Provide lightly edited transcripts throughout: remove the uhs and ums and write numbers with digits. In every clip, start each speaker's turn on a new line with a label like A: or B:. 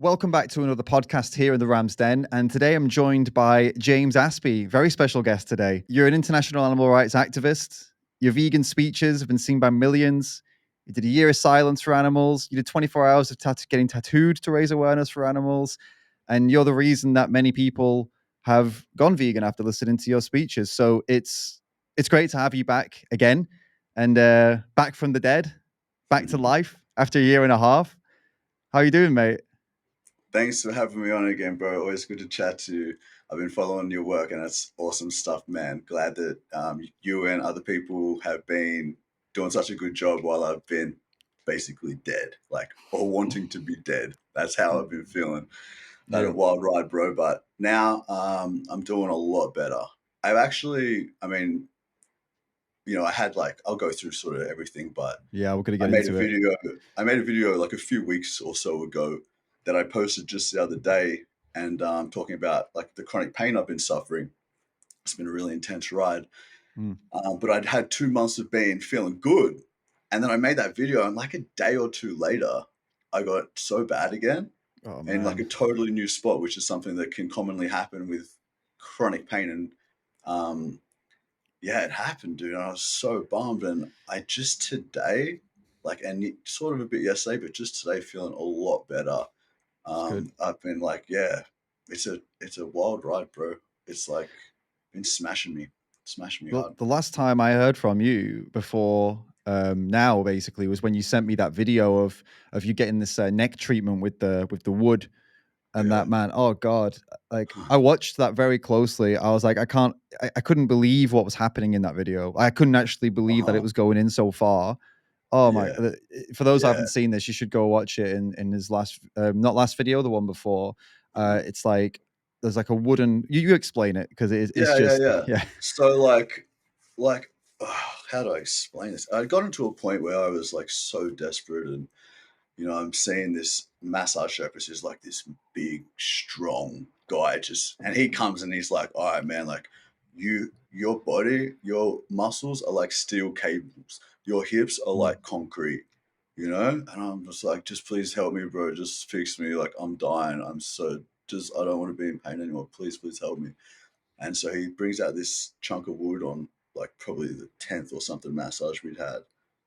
A: Welcome back to another podcast here in the Ramm's Den. And today I'm joined by James Aspey, very special guest today. You're an international animal rights activist. Your vegan speeches have been seen by millions. You did a year of silence for animals. You did 24 hours of getting tattooed to raise awareness for animals. And you're the reason that many people have gone vegan after listening to your speeches. So it's great to have you back again and back from the dead, back to life after a year and a half. How are you doing, mate?
B: Thanks for having me on again, bro. Always good to chat to you. I've been following your work, and it's awesome stuff, man. Glad that you and other people have been doing such a good job while I've been basically dead, or wanting to be dead. That's how I've been feeling. Had a
A: Yeah.
B: wild ride, bro. But now I'm doing a lot better. I've actually, I had I'll go through sort of everything, but
A: Yeah, we're gonna
B: I
A: get
B: made a
A: into it.
B: video. I made a video like a few weeks or so ago that I posted just the other day, and talking about like the chronic pain I've been suffering. It's been a really intense ride,
A: Mm.
B: but I'd had 2 months of being feeling good, and then I made that video, and like a day or two later, I got so bad again,
A: Oh
B: in like a
A: man.
B: totally new spot, which is something that can commonly happen with chronic pain. And um, yeah, it happened, dude. And I was so bummed. And I just today, sort of a bit yesterday, but just today feeling a lot better.
A: It's good.
B: I've been like, yeah, it's a wild ride, bro. It's like been smashing me hard.
A: The last time I heard from you before now basically was when you sent me that video of you getting this neck treatment with the wood. And
B: Yeah.
A: that, man, oh God, like I watched that very closely. I was like, I couldn't believe what was happening in that video. I couldn't actually believe that it
B: Uh-huh.
A: was going in so far. Oh my,
B: Yeah.
A: for those who
B: Yeah.
A: haven't seen this, you should go watch it in his last, not last video, the one before.
B: Uh-huh.
A: It's like, there's like a wooden, you explain it because it's
B: Yeah, yeah,
A: just,
B: yeah.
A: yeah.
B: So like, how do I explain this? I got into a point where I was like so desperate, and I'm seeing this massage therapist who's like this big, strong guy, and he comes and he's like, all right, man, like your body, your muscles are like steel cables. Your hips are
A: Mm.
B: like concrete, And I'm just like, just please help me, bro. Just fix me. Like I'm dying. I don't want to be in pain anymore. Please help me. And so he brings out this chunk of wood on like probably the 10th or something massage we'd had.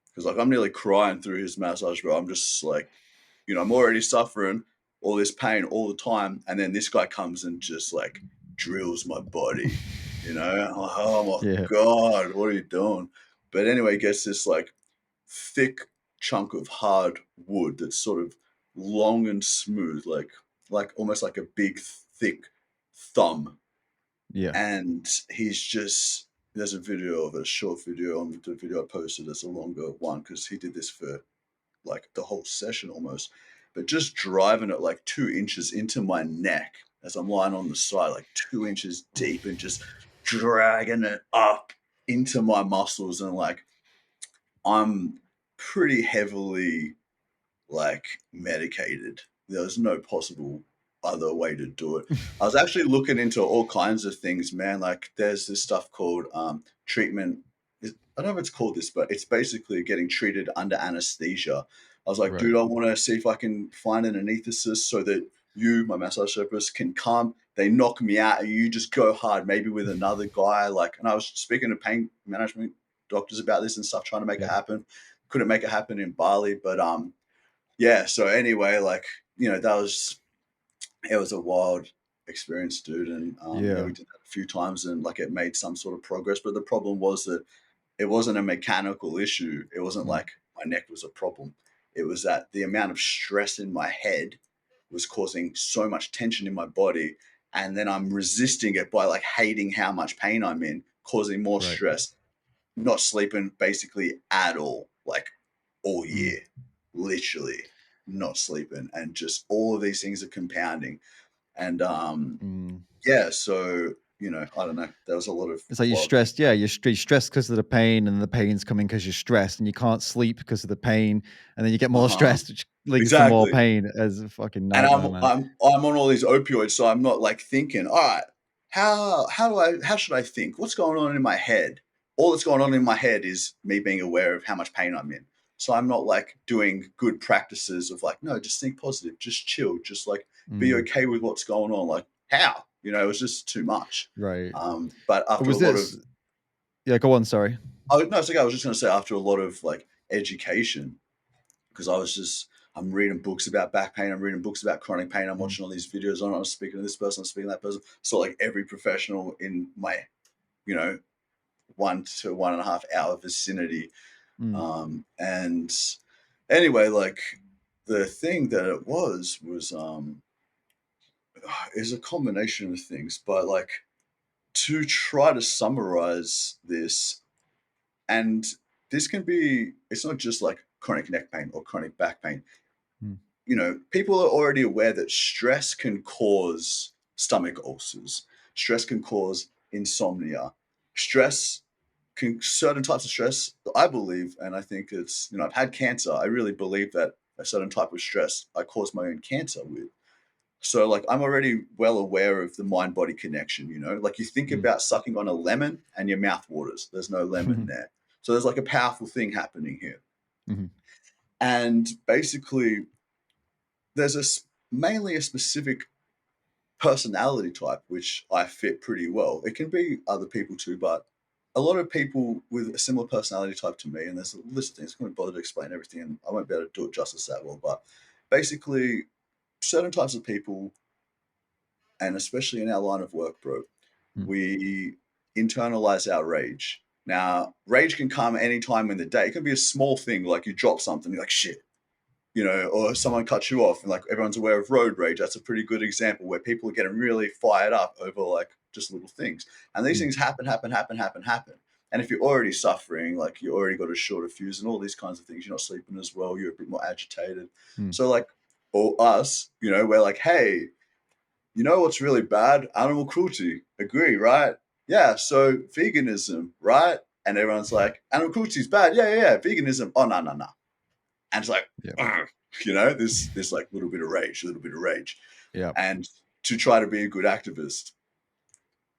B: Because like I'm nearly crying through his massage, bro. I'm just like, I'm already suffering all this pain all the time. And then this guy comes and just like drills my body, I'm like, oh my
A: Yeah.
B: God, what are you doing? But anyway, he gets this like thick chunk of hard wood that's sort of long and smooth, like almost like a big, thick thumb.
A: Yeah.
B: And there's a video of a short video on the video I posted. It's a longer one because he did this for like the whole session almost, but just driving it like 2 inches into my neck as I'm lying on the side, like 2 inches deep, and just dragging it up into my muscles. And like, I'm pretty heavily like medicated. There was no possible other way to do it. I was actually looking into all kinds of things, man. Like there's this stuff called treatment. I don't know if it's called this, but it's basically getting treated under anesthesia. I was like,
A: Right.
B: dude, I want to see if I can find an anesthetist so that you, my massage therapist, can come. They knock me out, and you just go hard, maybe with another guy. Like, and I was speaking to pain management doctors about this and stuff, trying to make it
A: Yeah.
B: happen. Couldn't make it happen in Bali, but yeah. So anyway, like, it was a wild experience, dude. And yeah,
A: Yeah.
B: we did that a few times, and like it made some sort of progress. But the problem was that it wasn't a mechanical issue. It wasn't
A: Mm.
B: like my neck was a problem. It was that the amount of stress in my head was causing so much tension in my body. And then I'm resisting it by like hating how much pain I'm in, causing more
A: Right.
B: stress, not sleeping basically at all, like all
A: Mm.
B: year, literally not sleeping. And just all of these things are compounding. And
A: Mm.
B: yeah, so, I don't know. There was a lot of
A: It's like you're
B: wild things
A: stressed. Yeah, you're stressed because of the pain, and the pain's coming because you're stressed, and you can't sleep because of the pain, and then you get more
B: Uh-huh.
A: stressed, which leads to more
B: Exactly.
A: pain. As a fucking
B: And
A: nightmare, man.
B: I'm on all these opioids, so I'm not like thinking, all right, how should I think? What's going on in my head? All that's going on in my head is me being aware of how much pain I'm in. So I'm not like doing good practices of like, no, just think positive, just chill, just like be
A: Mm,
B: okay with what's going on. Like, how? It was just too much.
A: right.
B: But after a
A: Was
B: lot of,
A: this? Yeah, go on. Sorry.
B: oh, no, it's okay. I was just going to say, after a lot of like education, because I'm reading books about back pain, I'm reading books about chronic pain, I'm
A: Mm,
B: watching all these videos on it, I'm speaking to this person, I'm speaking to that person. So like every professional in my, you know, 1 to 1.5 hour vicinity.
A: mm,
B: And anyway, like the thing that it was is a combination of things, but like to try to summarize this, and this can be, it's not just like chronic neck pain or chronic back pain.
A: mm,
B: People are already aware that stress can cause stomach ulcers. Stress can cause insomnia. Stress certain types of stress, I believe, and I think it's, I've had cancer. I really believe that a certain type of stress I caused my own cancer with. So like I'm already well aware of the mind body connection. Like you think
A: mm,
B: about sucking on a lemon and your mouth waters. There's no lemon there. So there's like a powerful thing happening here.
A: mhm,
B: And basically there's mainly a specific personality type which I fit pretty well. It can be other people too, but a lot of people with a similar personality type to me, and there's a list of things, I can't bother to explain everything, and I won't be able to do it justice that well, but basically, certain types of people, and especially in our line of work, bro,
A: mm,
B: we internalize our rage. Now, rage can come any time in the day. It can be a small thing, like you drop something, you're like, shit, or someone cuts you off, and like everyone's aware of road rage. That's a pretty good example where people are getting really fired up over like just little things. And these
A: mm,
B: things happen, happen, happen, happen, happen. And if you're already suffering, like you already got a shorter fuse and all these kinds of things, you're not sleeping as well, you're a bit more agitated.
A: mm,
B: So like, or us, we're like, hey, you know what's really bad? Animal cruelty. Agree, right? Yeah. So veganism, right? And everyone's like, animal cruelty is bad. Yeah, yeah, yeah. Veganism. Oh, no, no, no. And it's like,
A: yeah,
B: this like little bit of rage, a little bit of rage.
A: yeah,
B: And to try to be a good activist,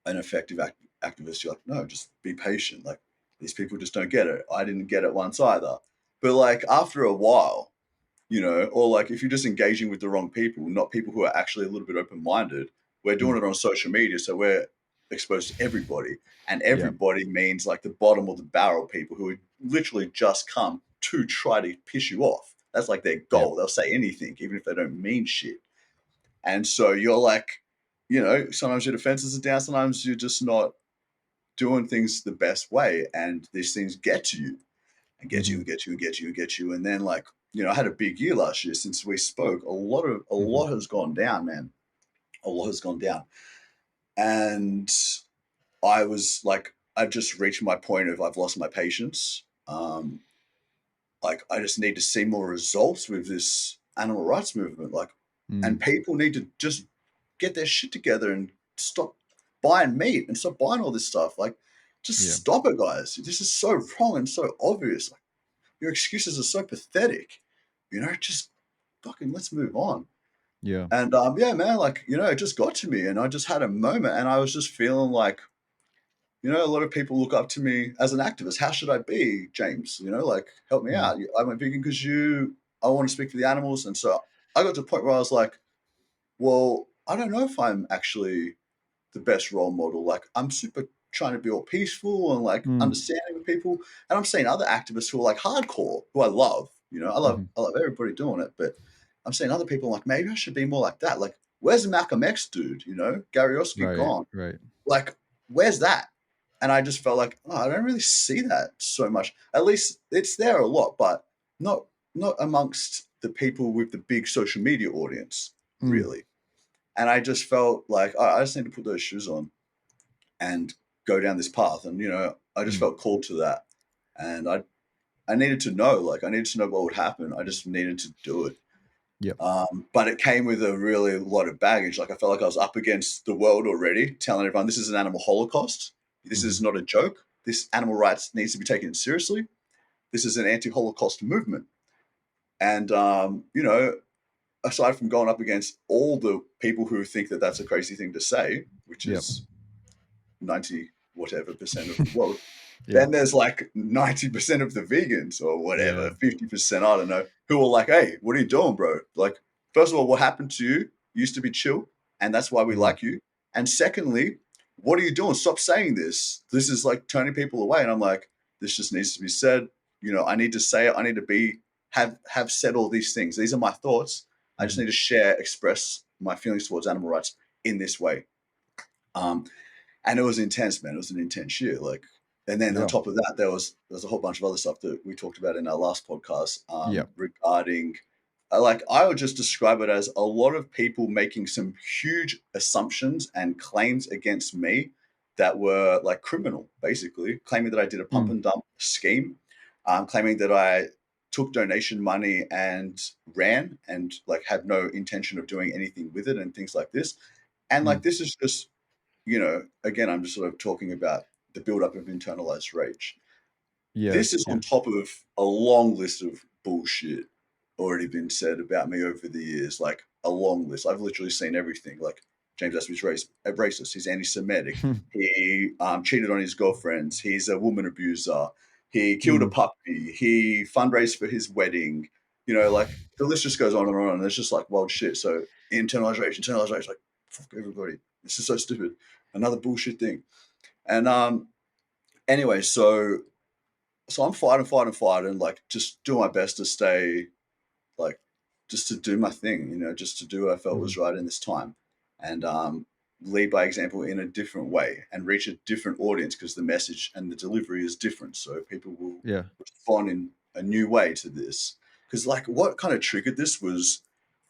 B: an effective activist, you're like, no, just be patient. Like these people just don't get it. I didn't get it once either. But like after a while, or like if you're just engaging with the wrong people, not people who are actually a little bit open minded, we're
A: mm,
B: doing it on social media. So we're exposed to everybody. And
A: yeah,
B: everybody means like the bottom of the barrel people who literally just come to try to piss you off. That's like their
A: yeah,
B: goal. They'll say anything, even if they don't mean shit. And so you're like, sometimes your defenses are down, sometimes you're just not doing things the best way. And these things get to you and get you
A: mhm,
B: and get you and get you and get you. And then like, I had a big year last year since we spoke. A
A: mhm,
B: lot has gone down, man. A lot has gone down. And I was like, I've just reached my point of I've lost my patience. Like I just need to see more results with this animal rights movement. Like, and
A: mm,
B: people need to just get their shit together and stop buying meat and stop buying all this stuff. Like, just
A: yeah,
B: stop it, guys. This is so wrong and so obvious. Like, your excuses are so pathetic. Just fucking let's move on.
A: yeah,
B: And yeah, man, like, it just got to me and I just had a moment and I was just feeling like, a lot of people look up to me as an activist. How should I be, James? Like, help me
A: mm,
B: out. I went vegan because I want to speak for the animals. And so I got to a point where I was like, well, I don't know if I'm actually the best role model. Like, I'm super trying to be all peaceful and like
A: mm,
B: understanding with people. And I'm seeing other activists who are like hardcore, who I love. I love,
A: mhm,
B: I love everybody doing it. But I'm seeing other people like maybe I should be more like that. Like, where's the Malcolm X dude? Gary Oski
A: right,
B: gone.
A: right,
B: Like, where's that? And I just felt like, oh, I don't really see that so much. At least it's there a lot, but not not amongst the people with the big social media audience,
A: mm,
B: really. And I just felt like I just need to put those shoes on and go down this path. And I just
A: mm,
B: felt called to that. And I needed to know, like I needed to know what would happen. I just needed to do it.
A: yep,
B: But it came with a really lot of baggage. Like I felt like I was up against the world already, telling everyone this is an animal holocaust. This
A: mhm,
B: is not a joke. This animal rights needs to be taken seriously. This is an anti-Holocaust movement. And aside from going up against all the people who think that that's a crazy thing to say, which
A: yep,
B: is 90 whatever percent of the world,
A: Yeah.
B: Then there's like 90% of the vegans or whatever,
A: Yeah.
B: 50%, I don't know, who are like, hey, what are you doing, bro? Like, first of all, what happened to you used to be chill, and that's why we
A: Mhm.
B: like you. And secondly, what are you doing? Stop saying this. This is like turning people away. And I'm like, this just needs to be said. You know, I need to say it. I need to be have said all these things. These are my thoughts. I just
A: Mhm.
B: need to share, express my feelings towards animal rights in this way. Um, and it was intense, man. It was an intense year. Like, and then on
A: Yeah.
B: top of that, there was a whole bunch of other stuff that we talked about in our last podcast
A: Yeah.
B: regarding, like, I would just describe it as a lot of people making some huge assumptions and claims against me that were like criminal, basically claiming that I did a pump
A: Mm.
B: and dump scheme, claiming that I took donation money and ran and like had no intention of doing anything with it and things like this. And like
A: Mm.
B: this is just, again, I'm just sort of talking about the buildup of internalized rage.
A: Yeah.
B: This is
A: Yeah.
B: on top of a long list of bullshit already been said about me over the years, like a long list. I've literally seen everything. Like James Aspey's racist. He's anti-Semitic. He cheated on his girlfriends. He's a woman abuser. He killed a
A: Mm.
B: puppy. He fundraised for his wedding. Like the list just goes on and on. And it's just like wild shit. So internalized rage, like fuck everybody. This is so stupid. Another bullshit thing. And anyway, so I'm fighting, like just do my best to stay, like just to do my thing, just to do what I felt
A: Mhm.
B: was right in this time, and lead by example in a different way and reach a different audience because the message and the delivery is different, so people will
A: Yeah.
B: respond in a new way to this. Because like what kind of triggered this was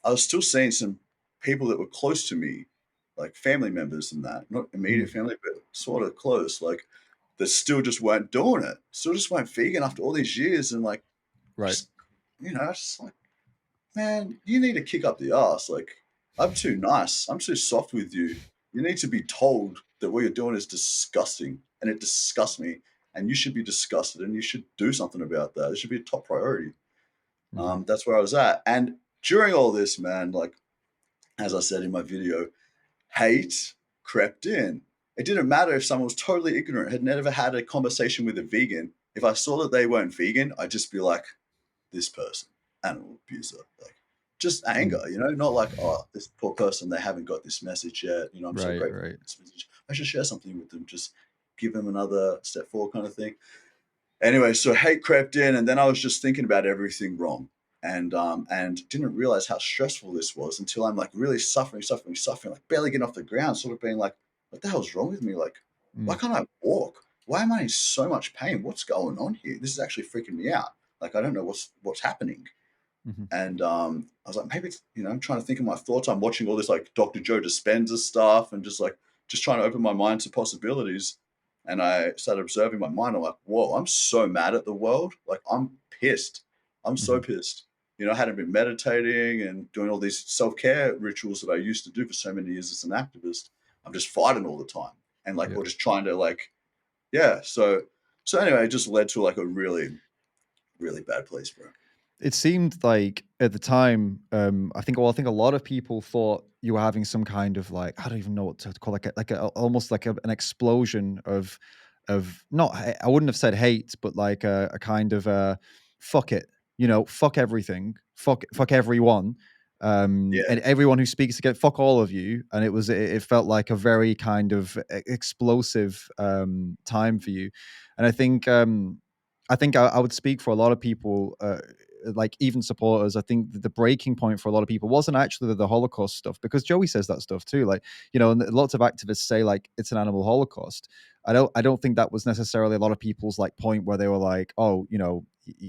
B: I was still seeing some people that were close to me, like family members and that, not immediate
A: Mm.
B: family, but sort of close, like that still just weren't doing it, still just weren't vegan after all these years, and like
A: Right.
B: just just like, man, you need to kick up the ass. Like, I'm too nice. I'm too soft with you. You need to be told that what you're doing is disgusting, and it disgusts me. And you should be disgusted, and you should do something about that. It should be a top priority.
A: Mhm.
B: That's where I was at. And during all this, man, like as I said in my video, hate crept in. It didn't matter if someone was totally ignorant, had never had a conversation with a vegan. If I saw that they weren't vegan, I'd just be like, this person, animal abuser, like just anger,
A: Mm.
B: not like, oh, this poor person, they haven't got this message yet. I'm so
A: Right.
B: grateful
A: Right.
B: for this message. I should share something with them, just give them another step forward kind of thing. Anyway, so hate crept in, and then I was just thinking about everything wrong, and didn't realize how stressful this was until I'm like really suffering, like barely getting off the ground, sort of being like, what the hell's wrong with me? Like, why
A: Mm.
B: can't I walk? Why am I in so much pain? What's going on here? This is actually freaking me out. Like, I don't know what's happening.
A: Mhm.
B: And I was like, maybe it's, I'm trying to think of my thoughts. I'm watching all this like Dr. Joe Dispenza stuff and just trying to open my mind to possibilities. And I started observing my mind. I'm like, whoa, I'm so mad at the world. Like, I'm pissed. I'm so
A: Mhm.
B: pissed. I hadn't been meditating and doing all these self care rituals that I used to do for so many years as an activist. I'm just fighting all the time and like,
A: Yeah.
B: or just trying to like, yeah. So anyway, it just led to like a really, really bad place, bro.
A: It seemed like at the time, I think a lot of people thought you were having some kind of like, I don't even know what to call, like a almost like an explosion of not I wouldn't have said hate, but like a kind of fuck it, fuck everything, fuck everyone,
B: Yeah.
A: and everyone who speaks again, fuck all of you. And it felt like a very kind of explosive time for you. And I think I would speak for a lot of people, like even supporters. I think the breaking point for a lot of people wasn't actually the Holocaust stuff, because Joey says that stuff too. Like, and lots of activists say like it's an animal Holocaust. I don't think that was necessarily a lot of people's like point where they were like, oh,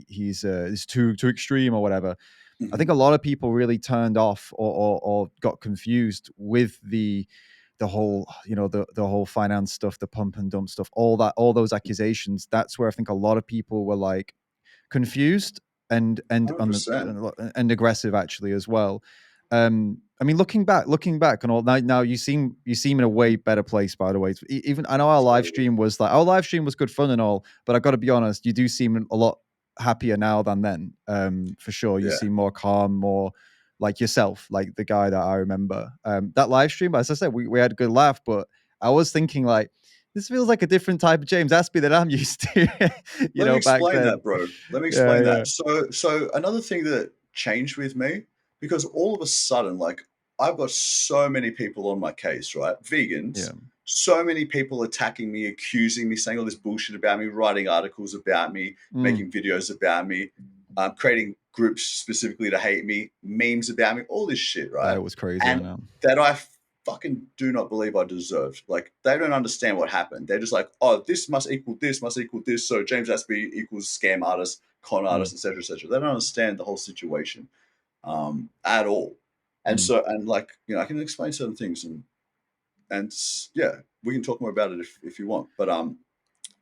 A: he's too extreme or whatever. I think
B: Mhm.
A: a lot of people really turned off or got confused with the whole the whole finance stuff, the pump and dump stuff, all those accusations. That's where I think a lot of people were like confused
B: $100%.
A: and aggressive actually as well. I mean, looking back on all now, you seem in a way better place, by the way. Even I know our live stream was good fun and all, but I got to be honest, you do seem a lot happier now than then. For sure, you
B: Yeah.
A: seem more calm, more like yourself, like the guy that I remember. That live stream, as I said, we had a good laugh, but I was thinking like, this feels like a different type of James Aspey that I'm used to,
B: Let me
A: back
B: explain
A: then.
B: that, bro. Let me
A: Yeah,
B: explain
A: yeah,
B: that. So another thing that changed with me, because all of a sudden, like I've got so many people on my case, right? Vegans,
A: yeah.
B: so many people attacking me, accusing me, saying all this bullshit about me, writing articles about me,
A: Mm.
B: making videos about me, creating groups specifically to hate me, memes about me, all this shit, right?
A: That was crazy, I
B: And
A: know.
B: that I fucking do not believe I deserved. Like they don't understand what happened. They're just like, oh, this must equal this, must equal this. So James Aspey equals scam artist, con
A: Mm,
B: artist, etc., etc. They don't understand the whole situation at all. And
A: mm.
B: so, and like, I can explain certain things, and yeah, we can talk more about it if you want.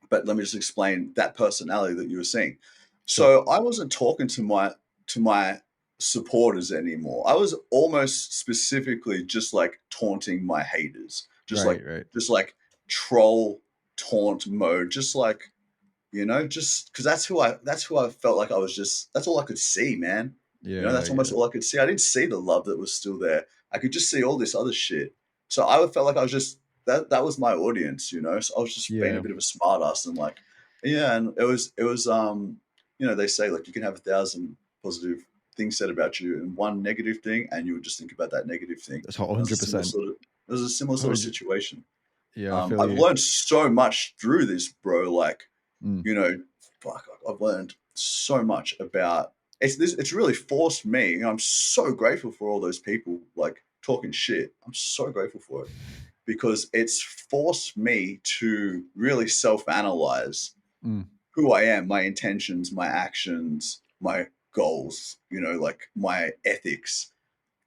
B: But let me just explain that personality that you were seeing.
A: Sure.
B: So I wasn't talking to my supporters anymore. I was almost specifically just like taunting my haters,
A: Right, right.
B: just like troll taunt mode, just like just because that's who I felt like I was just that's all I could see, man.
A: Yeah,
B: That's almost
A: yeah.
B: all I could see. I didn't see the love that was still there. I could just see all this other shit. So I felt like I was just that was my audience. So I was just being a
A: Yeah.
B: bit of a smartass and like, yeah, and it was they say like you can have 1,000 positive things said about you and one negative thing, and you would just think about that negative thing.
A: That's
B: And it
A: 100%.
B: was a similar sort of
A: 100.
B: situation.
A: Yeah, I feel
B: I've
A: you.
B: learned so much through this, bro. Like
A: Mm,
B: you know, fuck, I've learned so much about it's really forced me. I'm so grateful for all those people like talking shit. I'm so grateful for it because it's forced me to really self-analyze
A: mm,
B: who I am, my intentions, my actions, my goals, like my ethics.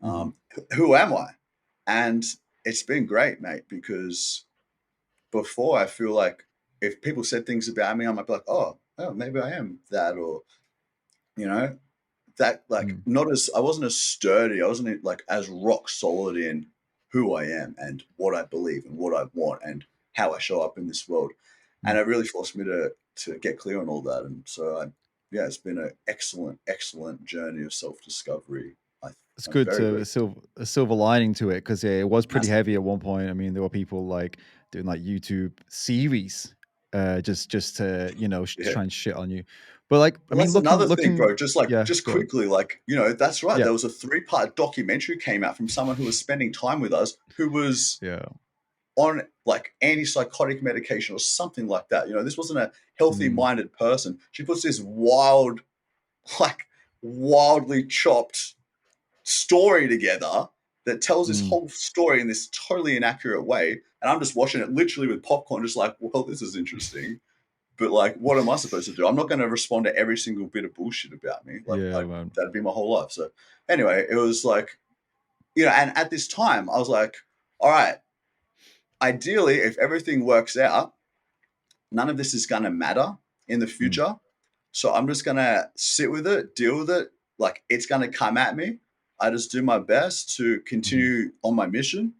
A: mhm,
B: Who am I? And it's been great, mate, because before I feel like if people said things about me, I might be like, oh, maybe I am that, or you know, that like
A: mm,
B: not as I wasn't as sturdy, I wasn't like as rock solid in who I am and what I believe and what I want and how I show up in this world. And
A: mm.
B: it really forced me to get clear on all that. And so yeah, it's been an excellent, excellent journey of self discovery.
A: It's
B: I'm
A: good
B: very
A: to
B: grateful.
A: a silver lining to it because yeah, it was pretty heavy
B: Massively.
A: at one point. I mean, there were people like doing like YouTube series, just to
B: Yeah.
A: try and shit on you. But like, I
B: Well,
A: mean,
B: that's another thing,
A: looking,
B: bro. Just like,
A: yeah,
B: just
A: go on.
B: quickly, like, that's right.
A: Yeah,
B: There was a 3-part documentary came out from someone who was spending time with us who was
A: yeah,
B: on like antipsychotic medication or something like that. This wasn't a healthy
A: mm,
B: minded person. She puts this wild, like, wildly chopped story together that tells this
A: mm,
B: whole story in this totally inaccurate way. And I'm just watching it literally with popcorn, just like, well, this is interesting. But like, what am I supposed to do? I'm not going to respond to every single bit of bullshit about me. Like,
A: yeah, man.
B: that'd be my whole life. So, anyway, it was like, and at this time, I was like, all right, ideally, if everything works out, none of this is going to matter in the
A: Mm,
B: future. So I'm just going to sit with it, deal with it. Like, it's going to come at me. I just do my best to
A: mhm,
B: continue on my mission.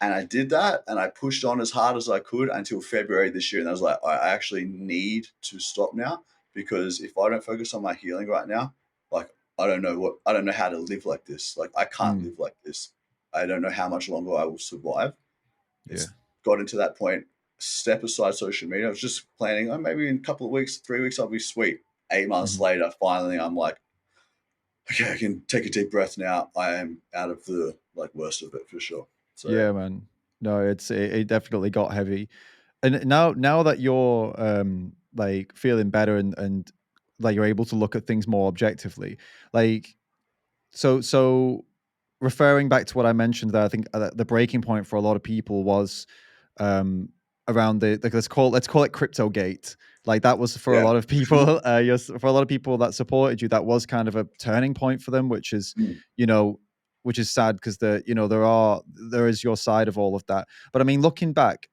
B: And I did that and I pushed on as hard as I could until February this year. And I was like, I actually need to stop now because if I don't focus on my healing right now, like I don't know how to live like this. Like I can't
A: mm,
B: live like this. I don't know how much longer I will survive.
A: yeah,
B: It's gotten to that point. Step aside social media. I was just planning, maybe in a couple of weeks, 3 weeks, I'll be sweet. 8 months
A: mhm.
B: later, finally, I'm like, okay, I can take a deep breath now. I am out of the like worst of it for sure. So yeah.
A: Yeah, man. No, it definitely got heavy. And now that you're like feeling better and like you're able to look at things more objectively, like so referring back to what I mentioned there, I think the breaking point for a lot of people was um, around the like let's call it CryptoGate. Like that was for a
B: Yeah,
A: lot of
B: for sure.
A: people, yes, for a lot of people that supported you, that was kind of a turning point for them,
B: Mm.
A: you know, which is sad because there is your side of all of that. But I mean, looking back,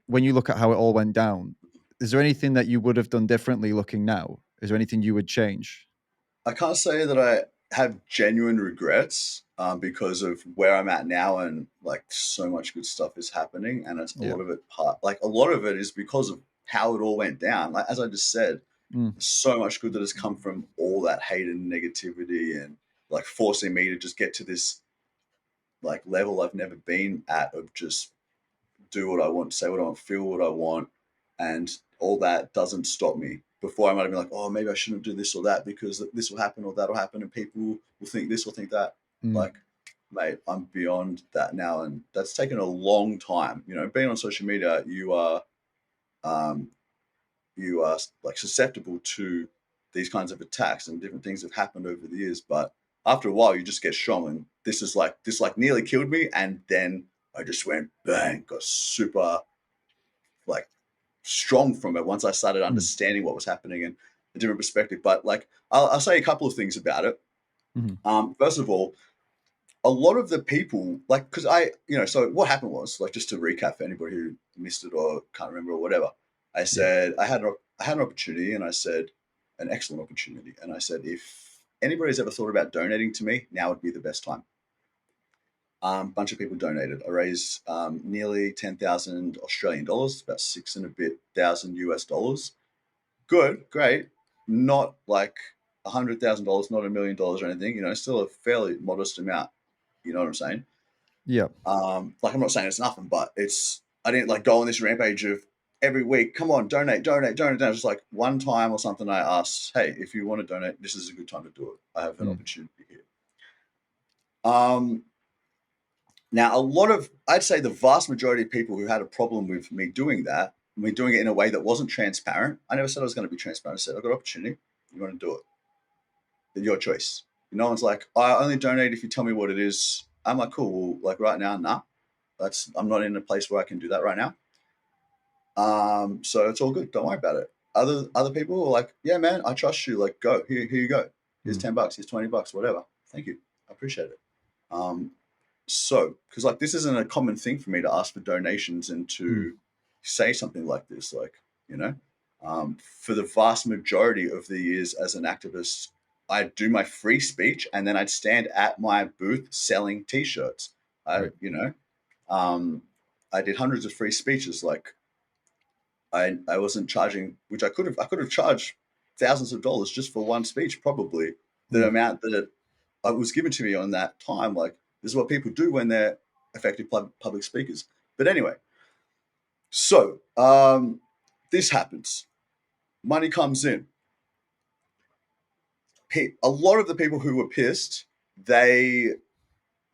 A: when you look at how it all went down, is there anything that you would have done differently looking now? Is there anything you would change?
B: I can't say that I have genuine regrets because of where I'm at now, and like so much good stuff is happening, and it's a
A: Yeah.
B: lot of it a lot of it is because of how it all went down. Like as I just said,
A: Mm,
B: so much good that has come from all that hate and negativity, and like forcing me to just get to this like level I've never been at of just do what I want, say what I want, feel what I want, and all that doesn't stop me. Before I might have been like, oh, maybe I shouldn't do this or that because this will happen or that will happen, and people will think this or think that.
A: Mm.
B: Like, mate, I'm beyond that now, and that's taken a long time. You know, being on social media, um, you are like susceptible to these kinds of attacks, and different things have happened over the years. But after a while, you just get strong, and this nearly killed me, and then I just went bang, got super like strong from it once I started
A: Mm.
B: understanding what was happening and a different perspective. But like, I'll say a couple of things about it.
A: Mhm.
B: First of all, a lot of the people, like, because so what happened was, like, just to recap for anybody who missed it or can't remember or whatever, I
A: Yeah.
B: said I had an opportunity, and I said an excellent opportunity, and I said if anybody's ever thought about donating to me, now would be the best time. Bunch of people donated. I raised nearly 10,000 Australian dollars, about six and a bit thousand US dollars. Good, great, not like $100,000, not $1 million or anything. You know, still a fairly modest amount. You know what I'm saying?
A: Yeah.
B: Like, I'm not saying it's nothing, but I didn't like go on this rampage of every week, come on, donate, donate, donate, donate. Just like one time or something, I asked, hey, if you want to donate, this is a good time to do it. I have an
A: Mm.
B: opportunity here. Now, I'd say the vast majority of people who had a problem with me doing that, me doing it in a way that wasn't transparent. I never said I was going to be transparent. I said, I've got an opportunity. You want to do it? Then your choice. No one's like, I only donate if you tell me what it is. I'm like, cool. Well, like right now, nah. I'm not in a place where I can do that right now. So it's all good. Don't worry about it. Other people are like, yeah, man, I trust you. Like, go here you go. Here's
A: Mm.
B: $10. Here's $20. Whatever. Thank you. I appreciate it. Um, so because like this isn't a common thing for me to ask for donations and
A: Mm.
B: to say something like this. Like, you know, for the vast majority of the years as an activist, I'd do my free speech and then I'd stand at my booth selling T-shirts. I,
A: Right.
B: you know, um, I did hundreds of free speeches. Like, I wasn't charging, which I could have charged thousands of dollars just for one speech, probably the
A: Mm.
B: amount that it was given to me on that time. Like, this is what people do when they're effective public speakers. But anyway, so this happens. Money comes in. A lot of the people who were pissed, they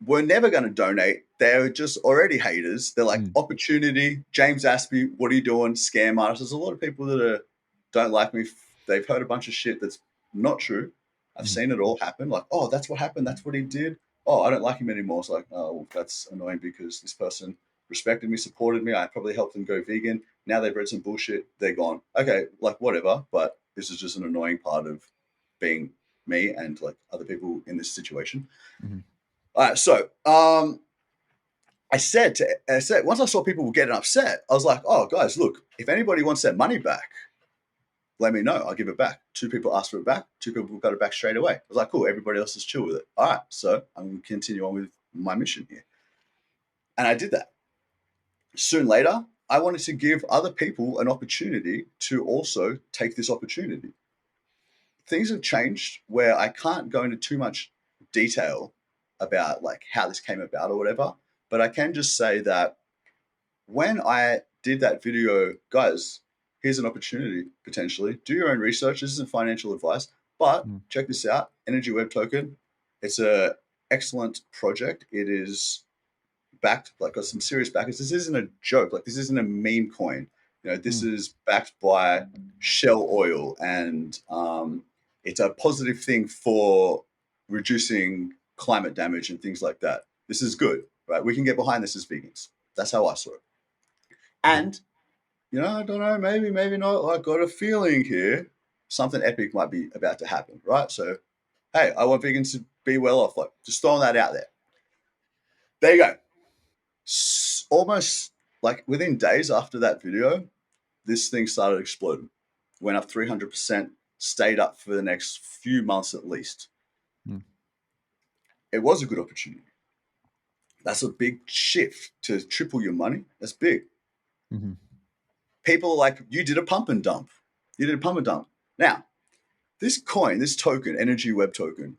B: were never going to donate. They're just already haters. They're like,
A: Mm.
B: opportunity, James Aspey, what are you doing? Scam artists. There's a lot of people that don't like me. They've heard a bunch of shit that's not true. I've
A: Mm.
B: seen it all happen. Like, oh, that's what happened. That's what he did. Oh, I don't like him anymore. It's like, oh, well, that's annoying because this person respected me, supported me. I probably helped them go vegan. Now they've read some bullshit. They're gone. Okay, like whatever. But this is just an annoying part of being me and like other people in this situation.
A: Mhm.
B: All right, so I said once I saw people getting upset, I was like, oh guys, look, if anybody wants their money back, let me know. I'll give it back. Two people asked for it back. Two people got it back straight away. I was like, cool, everybody else is chill with it. All right, so I'm going to continue on with my mission here. And I did that. Soon later, I wanted to give other people an opportunity to also take this opportunity. Things have changed where I can't go into too much detail about like how this came about or whatever, but I can just say that when I did that video, guys, here's an opportunity potentially. Do your own research. This isn't financial advice, but
A: Mm.
B: check this out. Energy Web Token. It's a excellent project. It is backed, like, got some serious backers. This isn't a joke. Like, this isn't a meme coin. You know, this
A: Mm.
B: is backed by Shell Oil, and it's a positive thing for reducing climate damage and things like that. This is good, right? We can get behind this as vegans. That's how I saw it.
A: Mhm.
B: And I don't know, maybe not. I got a feeling here something epic might be about to happen, right? So, hey, I want vegans to be well off. Like, just throwing that out there. There you go. Almost like within days after that video, this thing started exploding. Went up 300%, stayed up for the next few months at least.
A: Mm.
B: It was a good opportunity. That's a big shift to triple your money. That's big.
A: Mhm.
B: People are like, you did a pump and dump. You did a pump and dump. Now, this coin, this token, Energy Web Token,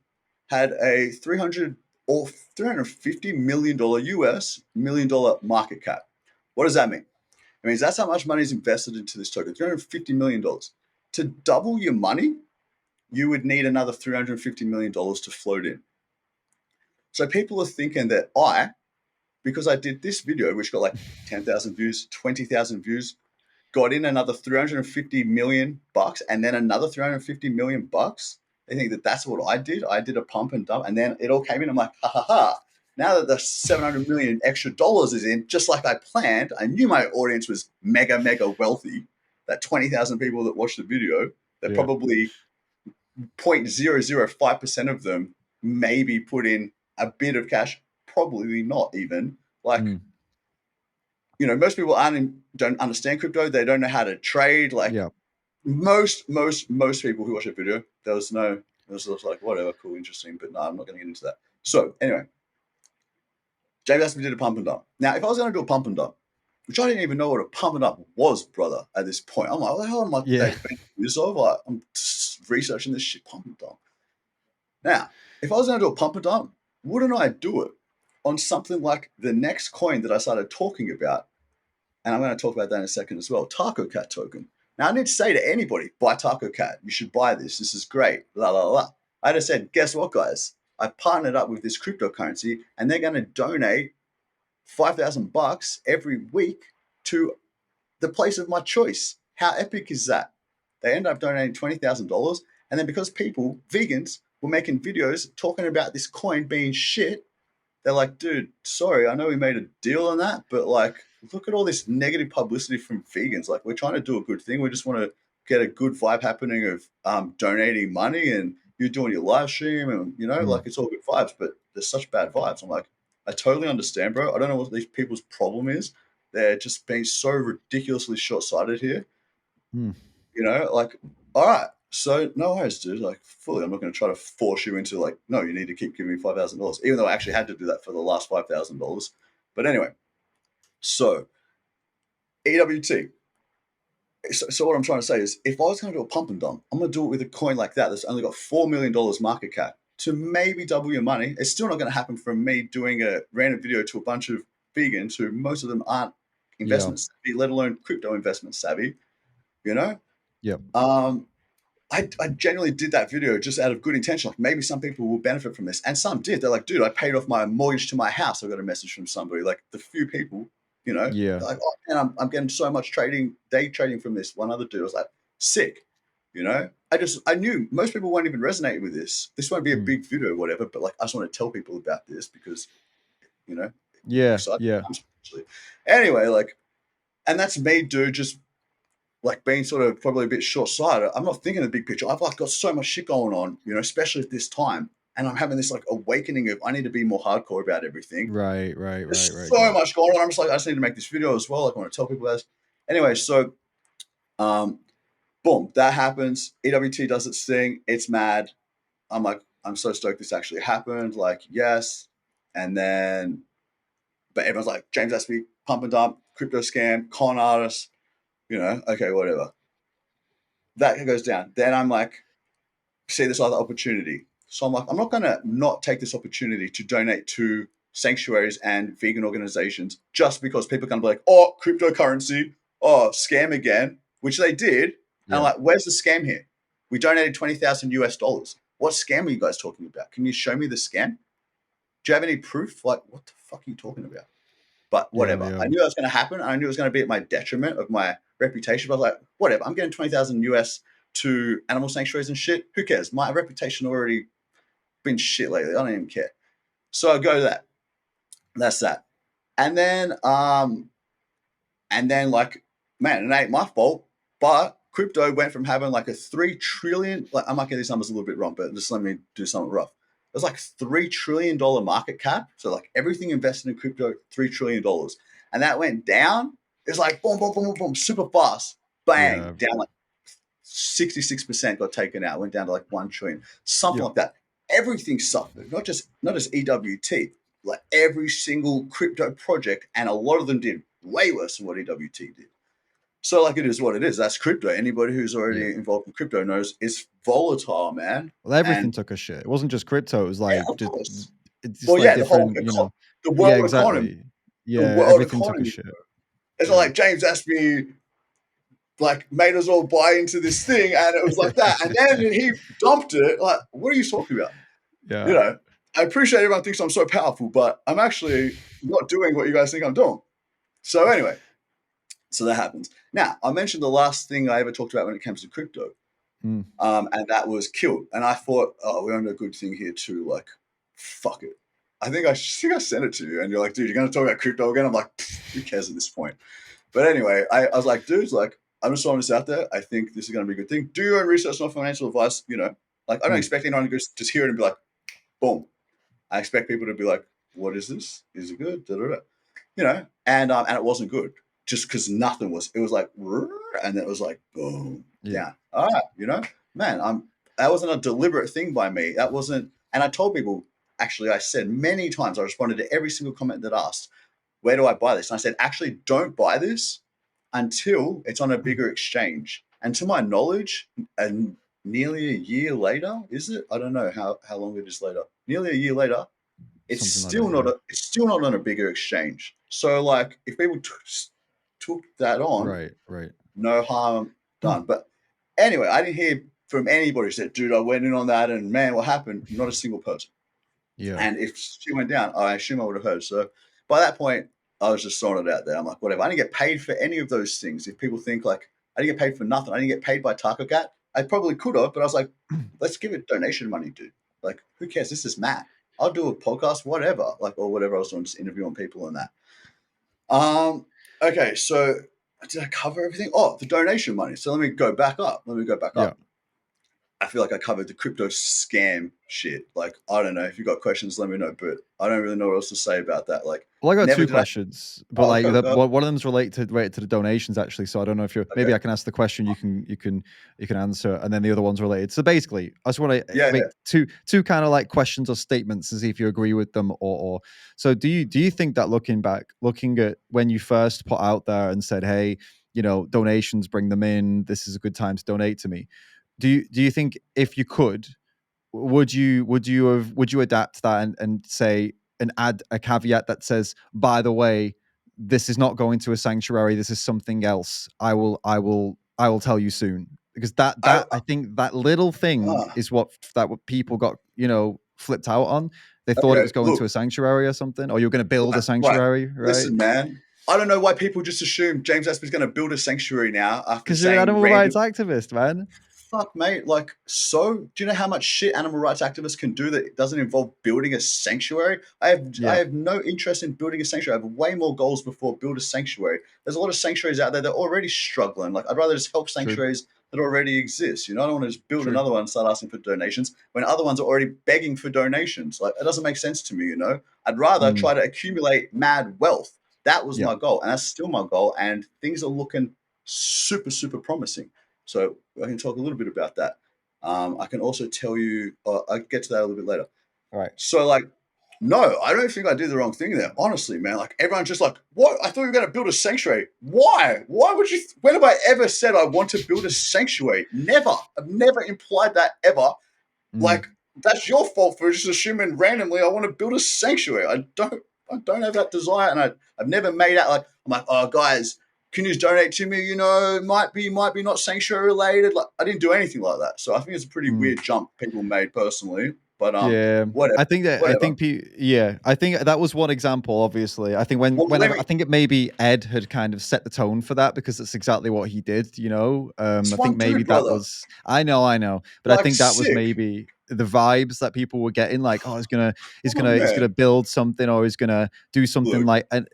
B: had a 300 or $350 million US $1 million market cap. What does that mean? It means that's how much money is invested into this token, $350 million. To double your money, you would need another $350 million to float in. So people are thinking that because I did this video, which got like 10,000 views, 20,000 views, got in another 350 million bucks and then another 350 million bucks. They think that that's what I did. I did a pump and dump, and then it all came in. I'm like, ha ha ha. Now that the 700 million extra dollars is in, just like I planned, I knew my audience was mega, mega wealthy. That 20,000 people that watched the video, they're probably 0.005% of them maybe put in a bit of cash, probably not even. Like, most people don't understand crypto. They don't know how to trade. Like most people who watch a video, there was like, whatever, cool, interesting, but no, I'm not going to get into that. So anyway, James Aspey did a pump and dump. Now, if I was going to do a pump and dump, which I didn't even know what a pump and dump was, brother, at this point, I'm like, what the hell am I making use of? Like, I'm researching this shit, pump and dump. Now, if I was going to do a pump and dump, wouldn't I do it on something like the next coin that I started talking about? And I'm going to talk about that in a second as well, Taco Cat token. Now, I need to say to anybody, buy Taco Cat. You should buy this. This is great. La, la, la. I just said, guess what, guys? I partnered up with this cryptocurrency, and they're going to donate $5,000 every week to the place of my choice. How epic is that? They end up donating $20,000. And then because vegans, were making videos talking about this coin being shit, they're like, dude, sorry, I know we made a deal on that, but like, look at all this negative publicity from vegans. Like, we're trying to do a good thing. We just want to get a good vibe happening of donating money, and you're doing your live stream, and like, it's all good vibes, but there's such bad vibes. I'm like, I totally understand, bro. I don't know what these people's problem is. They're just being so ridiculously short-sighted here. Like, all right. So no worries, dude. Like, fully, I'm not going to try to force you into like, no, you need to keep giving me $5,000, even though I actually had to do that for the last $5,000. But anyway, so EWT. So what I'm trying to say is, if I was going to do a pump and dump, I'm going to do it with a coin like that that's only got $4 million market cap to maybe double your money. It's still not going to happen from me doing a random video to a bunch of vegans who most of them aren't investment savvy, let alone crypto investment savvy. I genuinely did that video just out of good intention. Like, maybe some people will benefit from this. And some did. They're like, dude, I paid off my mortgage to my house. I got a message from somebody. Like, the few people, like, oh man, I'm getting so much day trading from this. One other dude was like, sick. I knew most people won't even resonate with this. This won't be a big video or whatever, but like, I just want to tell people about this because, Anyway, like, and that's me, dude, just like being sort of probably a bit short-sighted. I'm not thinking of the big picture. I've like got so much shit going on, especially at this time. And I'm having this like awakening of I need to be more hardcore about everything.
A: Right.
B: There's so much going on. I'm just like, I just need to make this video as well. Like, I want to tell people this. Anyway, so boom, that happens. EWT does its thing. It's mad. I'm like, I'm so stoked this actually happened. Like, yes. And then, but everyone's like, James Aspey, pump and dump, crypto scam, con artist. Okay, whatever. That goes down. Then I'm like, see this other opportunity. So I'm like, I'm not going to not take this opportunity to donate to sanctuaries and vegan organizations just because people can be like, oh, cryptocurrency, oh, scam again, which they did. And I'm like, where's the scam here? We donated $20,000. What scam are you guys talking about? Can you show me the scam? Do you have any proof? Like, what the fuck are you talking about? But whatever. I knew that was going to happen. I knew it was going to be at my detriment of my reputation. But I was like, whatever. I'm getting $20,000 to animal sanctuaries and shit. Who cares? My reputation already been shit lately. I don't even care. So I go to that. That's that. And then like, man, it ain't my fault. But crypto went from having like a 3 trillion. Like, I might get these numbers a little bit wrong, but just let me do something rough. It was like $3 trillion market cap. So like everything invested in crypto, $3 trillion. And that went down. It's like boom, boom, boom, boom, boom, super fast. Bang, down like 66% got taken out, went down to like 1 trillion, something like that. Everything suffered, not just EWT, like every single crypto project, and a lot of them did way worse than what EWT did. So like, it is what it is. That's crypto. Anybody who's already involved in crypto knows it's volatile, man.
A: Well, everything took a shit. It wasn't just crypto. It was like
B: the whole
A: different,
B: the world
A: economy.
B: economy.
A: Yeah, everything took a shit.
B: It's not like James Aspey like made us all buy into this thing, and it was like that. And then he dumped it. Like, what are you talking about? You
A: Yeah.
B: know, I appreciate everyone thinks I'm so powerful, but I'm actually not doing what you guys think I'm doing. So anyway, so that happens. Now, I mentioned the last thing I ever talked about when it comes to crypto,
A: Mm.
B: and that was killed. And I thought, oh, we're on a good thing here too. Like, fuck it. I think I sent it to you, and you're like, dude, you're going to talk about crypto again? I'm like, who cares at this point? But anyway, I was like, dudes, like, I'm just throwing this out there. I think this is going to be a good thing. Do your own research, not financial advice. You know, like, I don't
A: Mm.
B: expect anyone to just hear it and be like, boom. I expect people to be like, what is this? Is it good? Da, da, da. You know, and it wasn't good just because nothing was. It was like, and it was like, boom,
A: Yeah.
B: down. All right, you know, man, that wasn't a deliberate thing by me. That wasn't. And I told people, actually, I said many times, I responded to every single comment that asked, where do I buy this? And I said, actually, don't buy this until it's on a bigger exchange. And to my knowledge, and nearly a year later, is it? I don't know how long it is later. Nearly a year later,
A: Something like that. Yeah.
B: it's still not on a bigger exchange. So like, if people took that on,
A: Right. Right.
B: no harm done. But anyway, I didn't hear from anybody who said, "Dude, I went in on that, and man, what happened?" Not a single person.
A: Yeah.
B: And if she went down, I assume I would have heard. So by that point, I was just throwing it out there. I'm like, whatever. I didn't get paid for any of those things. If people think like I didn't get paid for nothing, I didn't get paid by Taco Cat. I probably could have, but I was like, let's give it donation money, dude. Like, who cares? This is Matt. I'll do a podcast, whatever. Like, or whatever I was doing, just interviewing people and that. Okay, so did I cover everything? Oh, the donation money. So let me go back up.
A: Yeah.
B: I feel like I covered the crypto scam shit. Like, I don't know. If you got questions, let me know. But I don't really know what else to say about that. Like,
A: Well, I got
B: never
A: two
B: did I.
A: questions, but
B: Oh,
A: like
B: okay.
A: one of them's related to the donations actually. So I don't know if you're
B: Okay.
A: maybe I can ask the question, you can answer, and then the other one's related. So basically, I just want to
B: Yeah.
A: make two kind of like questions or statements and see if you agree with them or so do you think that looking at when you first put out there and said, hey, donations, bring them in, this is a good time to donate to me. Do you think if you could, would you adapt that and say and add a caveat that says, by the way, this is not going to a sanctuary, this is something else. I will tell you soon. Because
B: I,
A: I think that little thing
B: uh,
A: is what people got, flipped out on. They thought it
B: okay.
A: was going to a
B: Look.
A: sanctuary or something, or you're going to build a
B: Right.
A: sanctuary, right?
B: Listen, man. I don't know why people just assume James Aspey's going to build a sanctuary now after
A: Because you're an
B: saying
A: animal rights
B: random.
A: activist, man.
B: Fuck, mate. Like, so do you know how much shit animal rights activists can do that doesn't involve building a sanctuary? I
A: Yeah,
B: have no interest in building a sanctuary. I have way more goals before build a sanctuary. There's a lot of sanctuaries out there that are already struggling. Like, I'd rather just help
A: true,
B: sanctuaries that already exist. You know, I don't want to just build
A: true.
B: another one and start asking for donations when other ones are already begging for donations. Like, it doesn't make sense to me. You know, I'd rather
A: Mm,
B: try to accumulate mad wealth. That was
A: yeah,
B: my goal, and that's still my goal. And things are looking super, super promising. So I can talk a little bit about that. I can also tell you, I'll get to that a little bit later.
A: all right.
B: So, like, no, I don't think I did the wrong thing there. Honestly, man, like, everyone's just like, what? I thought you were going to build a sanctuary. Why? Why would you? When have I ever said I want to build a sanctuary? Never. I've never implied that ever.
A: Mm,
B: Like, that's your fault for just assuming randomly I want to build a sanctuary. I don't have that desire, and I've never made out like I'm like, oh guys, can you just donate to me? You know, might be not sanctuary related. Like, I didn't do anything like that. So I think it's a pretty
A: mm.
B: weird jump people made personally. But
A: Yeah,
B: whatever, whatever.
A: I think that was one example. Obviously, I think
B: Well, let
A: whenever I
B: me.
A: think it maybe Ed had kind of set the tone for that because it's exactly what he did.
B: It's
A: I think
B: one
A: maybe
B: dude,
A: that
B: brother.
A: was I know, but I
B: Like,
A: think that was
B: sick.
A: maybe the vibes that people were getting. Like, oh,
B: Oh
A: he's gonna
B: man,
A: build something, or he's gonna do something
B: look.
A: like and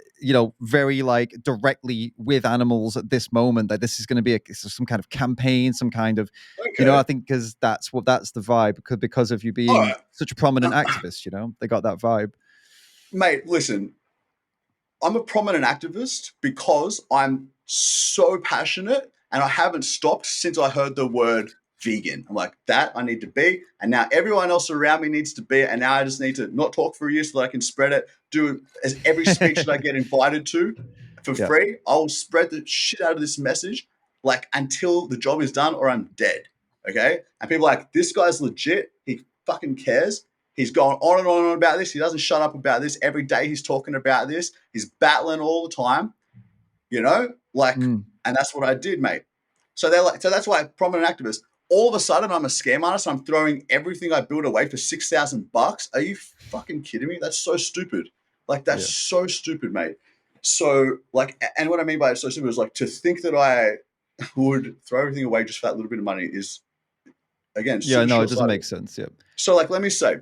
A: very like directly with animals at this moment. That this is going to be some kind of campaign, some kind of I
B: Okay,
A: think because that's the vibe because of you
B: all
A: being
B: right,
A: such a prominent activist, they got that vibe.
B: mate. Listen, I'm a prominent activist because I'm so passionate and I haven't stopped since I heard the word vegan. I'm like, that I need to be. And now everyone else around me needs to be. And now I just need to not talk for a year so that I can spread it. Do as every speech that I get invited to for
A: Yeah.
B: free. I'll spread the shit out of this message like until the job is done or I'm dead. Okay. And people are like, this guy's legit. He fucking cares. He's going on and on and on about this. He doesn't shut up about this. Every day he's talking about this. He's battling all the time. like,
A: Mm.
B: and that's what I did, mate. So that's why prominent activists. All of a sudden, I'm a scam artist. I'm throwing everything I built away for $6,000. Are you fucking kidding me? That's so stupid. Like, that's
A: Yeah.
B: so stupid, mate. So, like, and what I mean by it's so stupid is like to think that I would throw everything away just for that little bit of money is, again,
A: Yeah,
B: super
A: no, it doesn't
B: short-sighted.
A: make sense. Yeah.
B: So, like, let me say,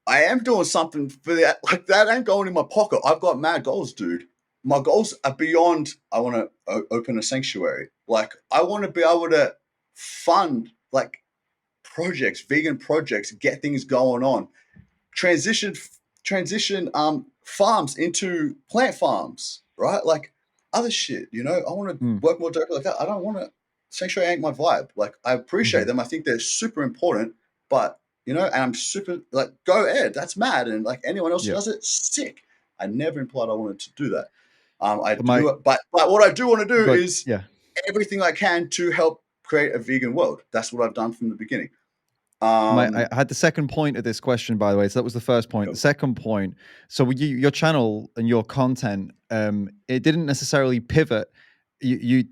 B: I am doing something for that. Like, that ain't going in my pocket. I've got mad goals, dude. My goals are beyond. I want to open a sanctuary. Like, I want to be able to fund like projects, vegan projects, get things going on, transition farms into plant farms, right? Like other shit. I want to
A: Mm.
B: work more directly like that. I don't want to. Sanctuary ain't my vibe. Like, I appreciate
A: Mhm.
B: them. I think they're super important, but and I'm super like, go Ed, that's mad, and like anyone else who
A: Yeah.
B: does it, sick. I never implied I wanted to do that. I
A: But my
B: do it, but what I do want to do
A: but
B: is
A: yeah.
B: everything I can to help create a vegan world. That's what I've done from the beginning.
A: I had the second point of this question, by the way. So that was the first point. The
B: Cool.
A: second point. So your channel and your content, it didn't necessarily pivot. You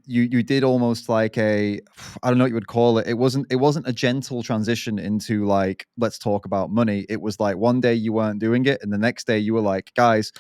A: did almost like a, I don't know what you would call it. It wasn't a gentle transition into like, let's talk about money. It was like one day you weren't doing it, and the next day you were like, guys,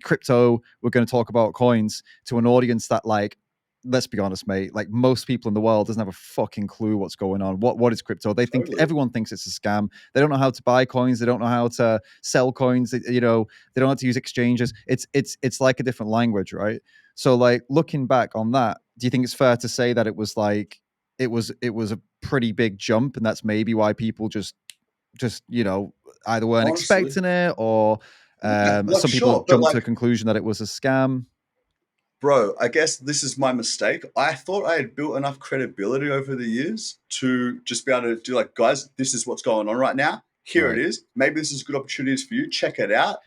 A: crypto, we're going to talk about coins, to an audience that, like, let's be honest, mate, like most people in the world doesn't have a fucking clue what's going on. What is crypto? They think,
B: Totally.
A: everyone thinks it's a scam. They don't know how to buy coins. They don't know how to sell coins. They don't know how to use exchanges. It's like a different language, right? So, like, looking back on that, do you think it's fair to say that it was like, it was a pretty big jump, and that's maybe why people just either weren't
B: Honestly,
A: expecting it, or
B: yeah, like
A: some people
B: sure, but
A: jumped to
B: like,
A: a conclusion that it was a scam.
B: bro, I guess this is my mistake. I thought I had built enough credibility over the years to just be able to do like, guys, this is what's going on right now. Here it
A: Right.
B: is. Maybe this is good opportunities for you. Check it out.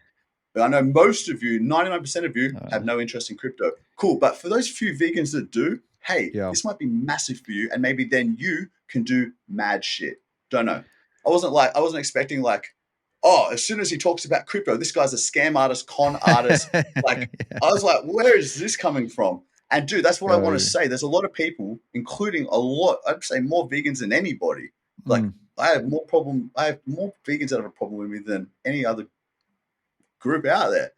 B: But I know most of you, 99% of you,
A: Uh,
B: have no interest in crypto. Cool. But for those few vegans that do, hey,
A: yeah.
B: this might be massive for you. And maybe then you can do mad shit. Don't know. I wasn't expecting like, oh, as soon as he talks about crypto, this guy's a scam artist, con artist. Like, I was like, where is this coming from? And dude, that's what I want to
A: Right.
B: say. There's a lot of people, including a lot, I'd say more vegans than anybody. Like,
A: Mm,
B: I have more vegans that have a problem with me than any other group out there.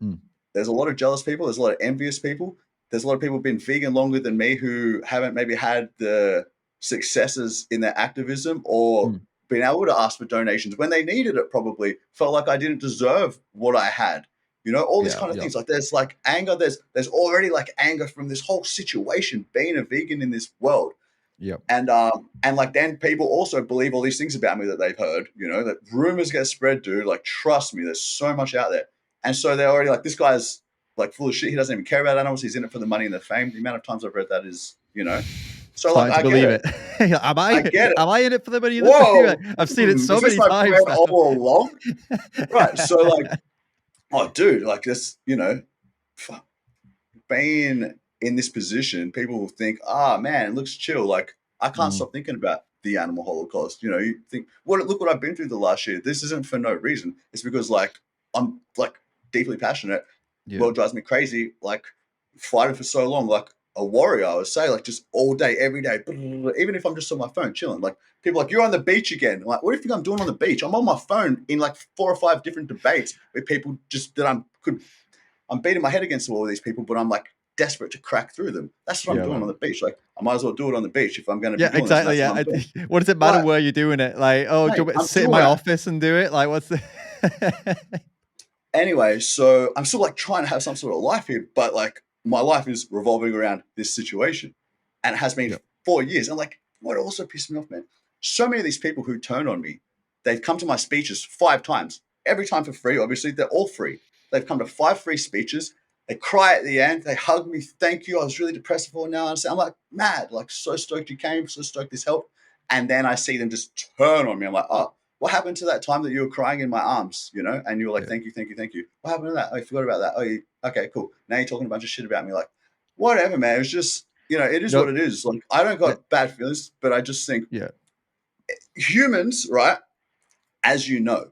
A: mm,
B: There's a lot of jealous people. There's a lot of envious people. There's a lot of people who've been vegan longer than me who haven't maybe had the successes in their activism, or
A: mm.
B: been able to ask for donations when they needed it, probably felt like I didn't deserve what I had. All these
A: Yeah,
B: kind of
A: yeah,
B: things. Like, there's like anger. There's already like anger from this whole situation, being a vegan in this world.
A: yeah.
B: And like, then people also believe all these things about me that they've heard, that rumors get spread, dude. Like, trust me, there's so much out there. And so they're already like, this guy's like full of shit. He doesn't even care about animals. He's in it for the money and the fame. The amount of times I've read that is, so like,
A: Starting to
B: I get
A: believe
B: it.
A: it. am I
B: I get it.
A: am I in it for the money in the fame?
B: Whoa.
A: I've seen it so
B: Is this
A: many
B: my plan
A: times now.
B: all along? Right. So like, oh dude, like this, being in this position, people will think, ah, man, it looks chill. Like, I can't
A: Mm,
B: stop thinking about the animal holocaust. You think, look what I've been through the last year. This isn't for no reason. It's because like, I'm like deeply passionate.
A: yeah,
B: World drives me crazy. Like, fighting for so long, like a warrior, I would say, like just all day, every day. Even if I'm just on my phone chilling, like people are like, you're on the beach again. I'm like, what do you think I'm doing on the beach? I'm on my phone in like 4 or 5 different debates with people just that I'm beating my head against all of these people, but I'm like desperate to crack through them. That's what I'm
A: yeah,
B: doing on
A: man.
B: the beach. Like, I might as well do it on the beach if I'm going to be
A: Yeah,
B: doing this, and
A: exactly.
B: that's what
A: Yeah.
B: I'm doing.
A: What does it matter
B: Right,
A: where you're doing it? Like, oh, do you
B: mate,
A: want me to
B: I'm
A: sit in
B: doing
A: my
B: it
A: office and do it? Like, what's the?
B: anyway. So I'm still like trying to have some sort of life here, but like my life is revolving around this situation, and it has been
A: Yeah.
B: 4 years. And like, what also pissed me off, man? So many of these people who turn on me, they've come to my speeches 5 times, every time for free. Obviously, they're all free. They've come to 5 free speeches. They cry at the end. They hug me. Thank you. I was really depressed before. Now I'm like mad, like so stoked you came, so stoked this helped. And then I see them just turn on me. I'm like, oh, what happened to that time that you were crying in my arms, and you were like,
A: Yeah.
B: thank you, thank you, thank you. What happened to that? Oh, you forgot about that. Oh, okay, cool. Now you're talking a bunch of shit about me. Like, whatever, man. It's just, it is
A: No.
B: what it is. Like, I don't got bad feelings, but I just think
A: Yeah.
B: humans, right, as you know,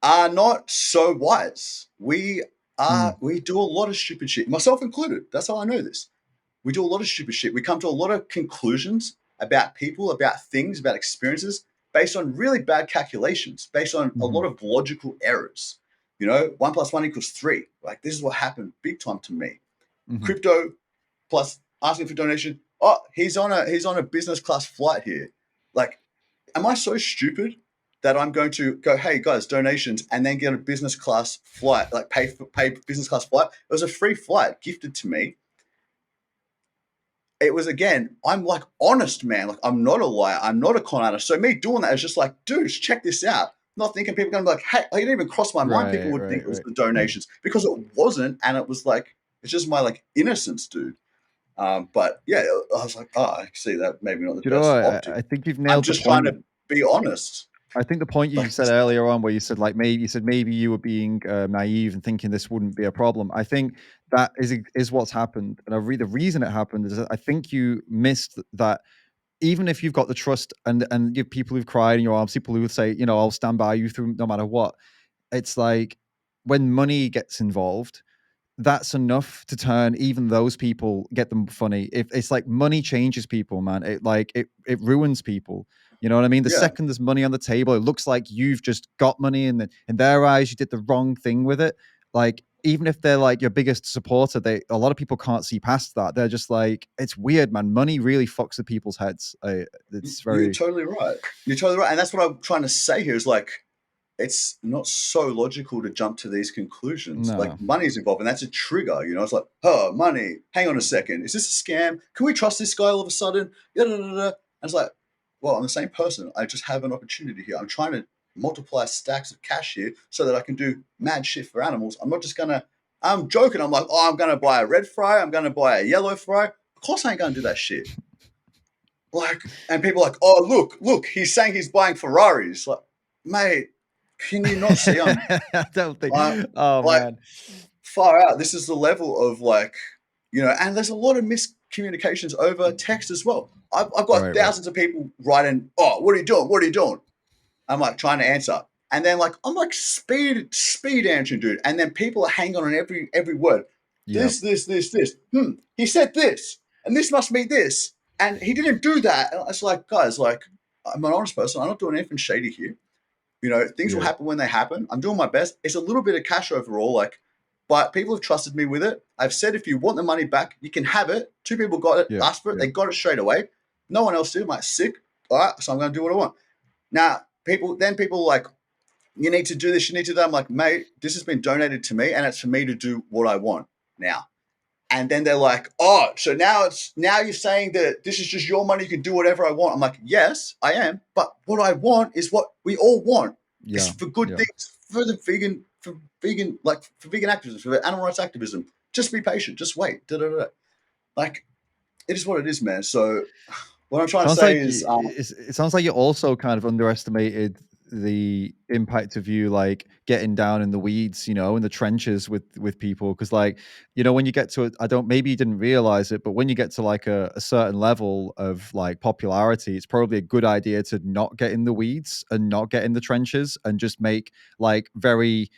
B: are not so wise. We
A: Mm,
B: we do a lot of stupid shit, myself included. That's how I know this. We do a lot of stupid shit. We come to a lot of conclusions about people, about things, about experiences based on really bad calculations, based on a
A: mhm,
B: lot of logical errors. 1 + 1 = 3. Like, this is what happened big time to me.
A: mhm.
B: Crypto plus asking for donation. Oh, he's on a business class flight here. Like, am I so stupid that I'm going to go, hey guys, donations, and then get a business class flight, like pay business class flight? It was a free flight gifted to me. It was, again, I'm like honest, man. Like, I'm not a liar. I'm not a con artist. So me doing that is just like, dudes, check this out. Not thinking people are going to be like, hey, it didn't even cross my mind. People
A: Right,
B: would think
A: right,
B: it was
A: right.
B: the donations because it wasn't. And it was like, it's just my like innocence, dude. But yeah, I was like, oh, I see that maybe not the
A: Do you know
B: best
A: what?
B: optic.
A: I think you've
B: I'm
A: nailed the
B: just trying
A: point.
B: to be honest.
A: I think the point you
B: Like,
A: said earlier on, where you said like maybe you were being naive and thinking this wouldn't be a problem. I think that is what's happened, and the reason it happened is that I think you missed that. Even if you've got the trust and you have people who've cried in your arms, people who would say, I'll stand by you through no matter what. It's like when money gets involved, that's enough to turn even those people, get them funny. If it's like money changes people, man, it ruins people. You know what I mean? The
B: yeah,
A: second there's money on the table, it looks like you've just got money, and in their eyes, you did the wrong thing with it. Like, even if they're like your biggest supporter, a lot of people can't see past that. They're just like, it's weird, man. Money really fucks with people's heads. It's
B: you're
A: very
B: totally right. You're totally right. And that's what I'm trying to say here is like, it's not so logical to jump to these conclusions. Like,
A: no,
B: money is involved, and that's a trigger. It's like, oh, money. Hang on a second. Is this a scam? Can we trust this guy all of a sudden? Yeah, da, da, da. And it's like, well, I'm the same person. I just have an opportunity here. I'm trying to multiply stacks of cash here so that I can do mad shit for animals. I'm not just gonna. I'm joking. I'm like, oh, I'm gonna buy a red fry. I'm gonna buy a yellow fry. Of course, I ain't gonna do that shit. Like, and people are like, oh, look, he's saying he's buying Ferraris. Like, mate, can you not see
A: I don't think.
B: uh,
A: Oh
B: like
A: man,
B: far out? This is the level of like, and there's a lot of miscommunications over text as well. I've got
A: right, right,
B: thousands of people writing, oh, what are you doing? What are you doing? I'm like trying to answer. And then like I'm like speed answering, dude. And then people are hanging on every word.
A: yeah,
B: This. He said this, and this must be this, and he didn't do that. And it's like, guys, like, I'm an honest person. I'm not doing anything shady here. Things will
A: yeah,
B: happen when they happen. I'm doing my best. It's a little bit of cash overall, like, but people have trusted me with it. I've said, if you want the money back, you can have it. Two people got it,
A: yeah,
B: asked for it,
A: yeah.
B: they got it straight away. No one else did. I'm like, sick. All right, so I'm going to do what I want. Now, people like, you need to do this, you need to do that. I'm like, mate, this has been donated to me, and it's for me to do what I want now. And then they're like, oh, so now you're saying that this is just your money, you can do whatever I want. I'm like, yes, I am, but what I want is what we all want. It's
A: Yeah,
B: for good
A: yeah.
B: things, for vegan activism, for animal rights activism. Just be patient, just wait. Da, da, da. Like, it is what it is, man. So what I'm trying to
A: Sounds
B: say
A: like
B: is,
A: it sounds like you also kind of underestimated the impact of you like getting down in the weeds, in the trenches with people. Because like, when you get to it, I don't maybe you didn't realize it, but when you get to like a certain level of like popularity, it's probably a good idea to not get in the weeds and not get in the trenches and just make like very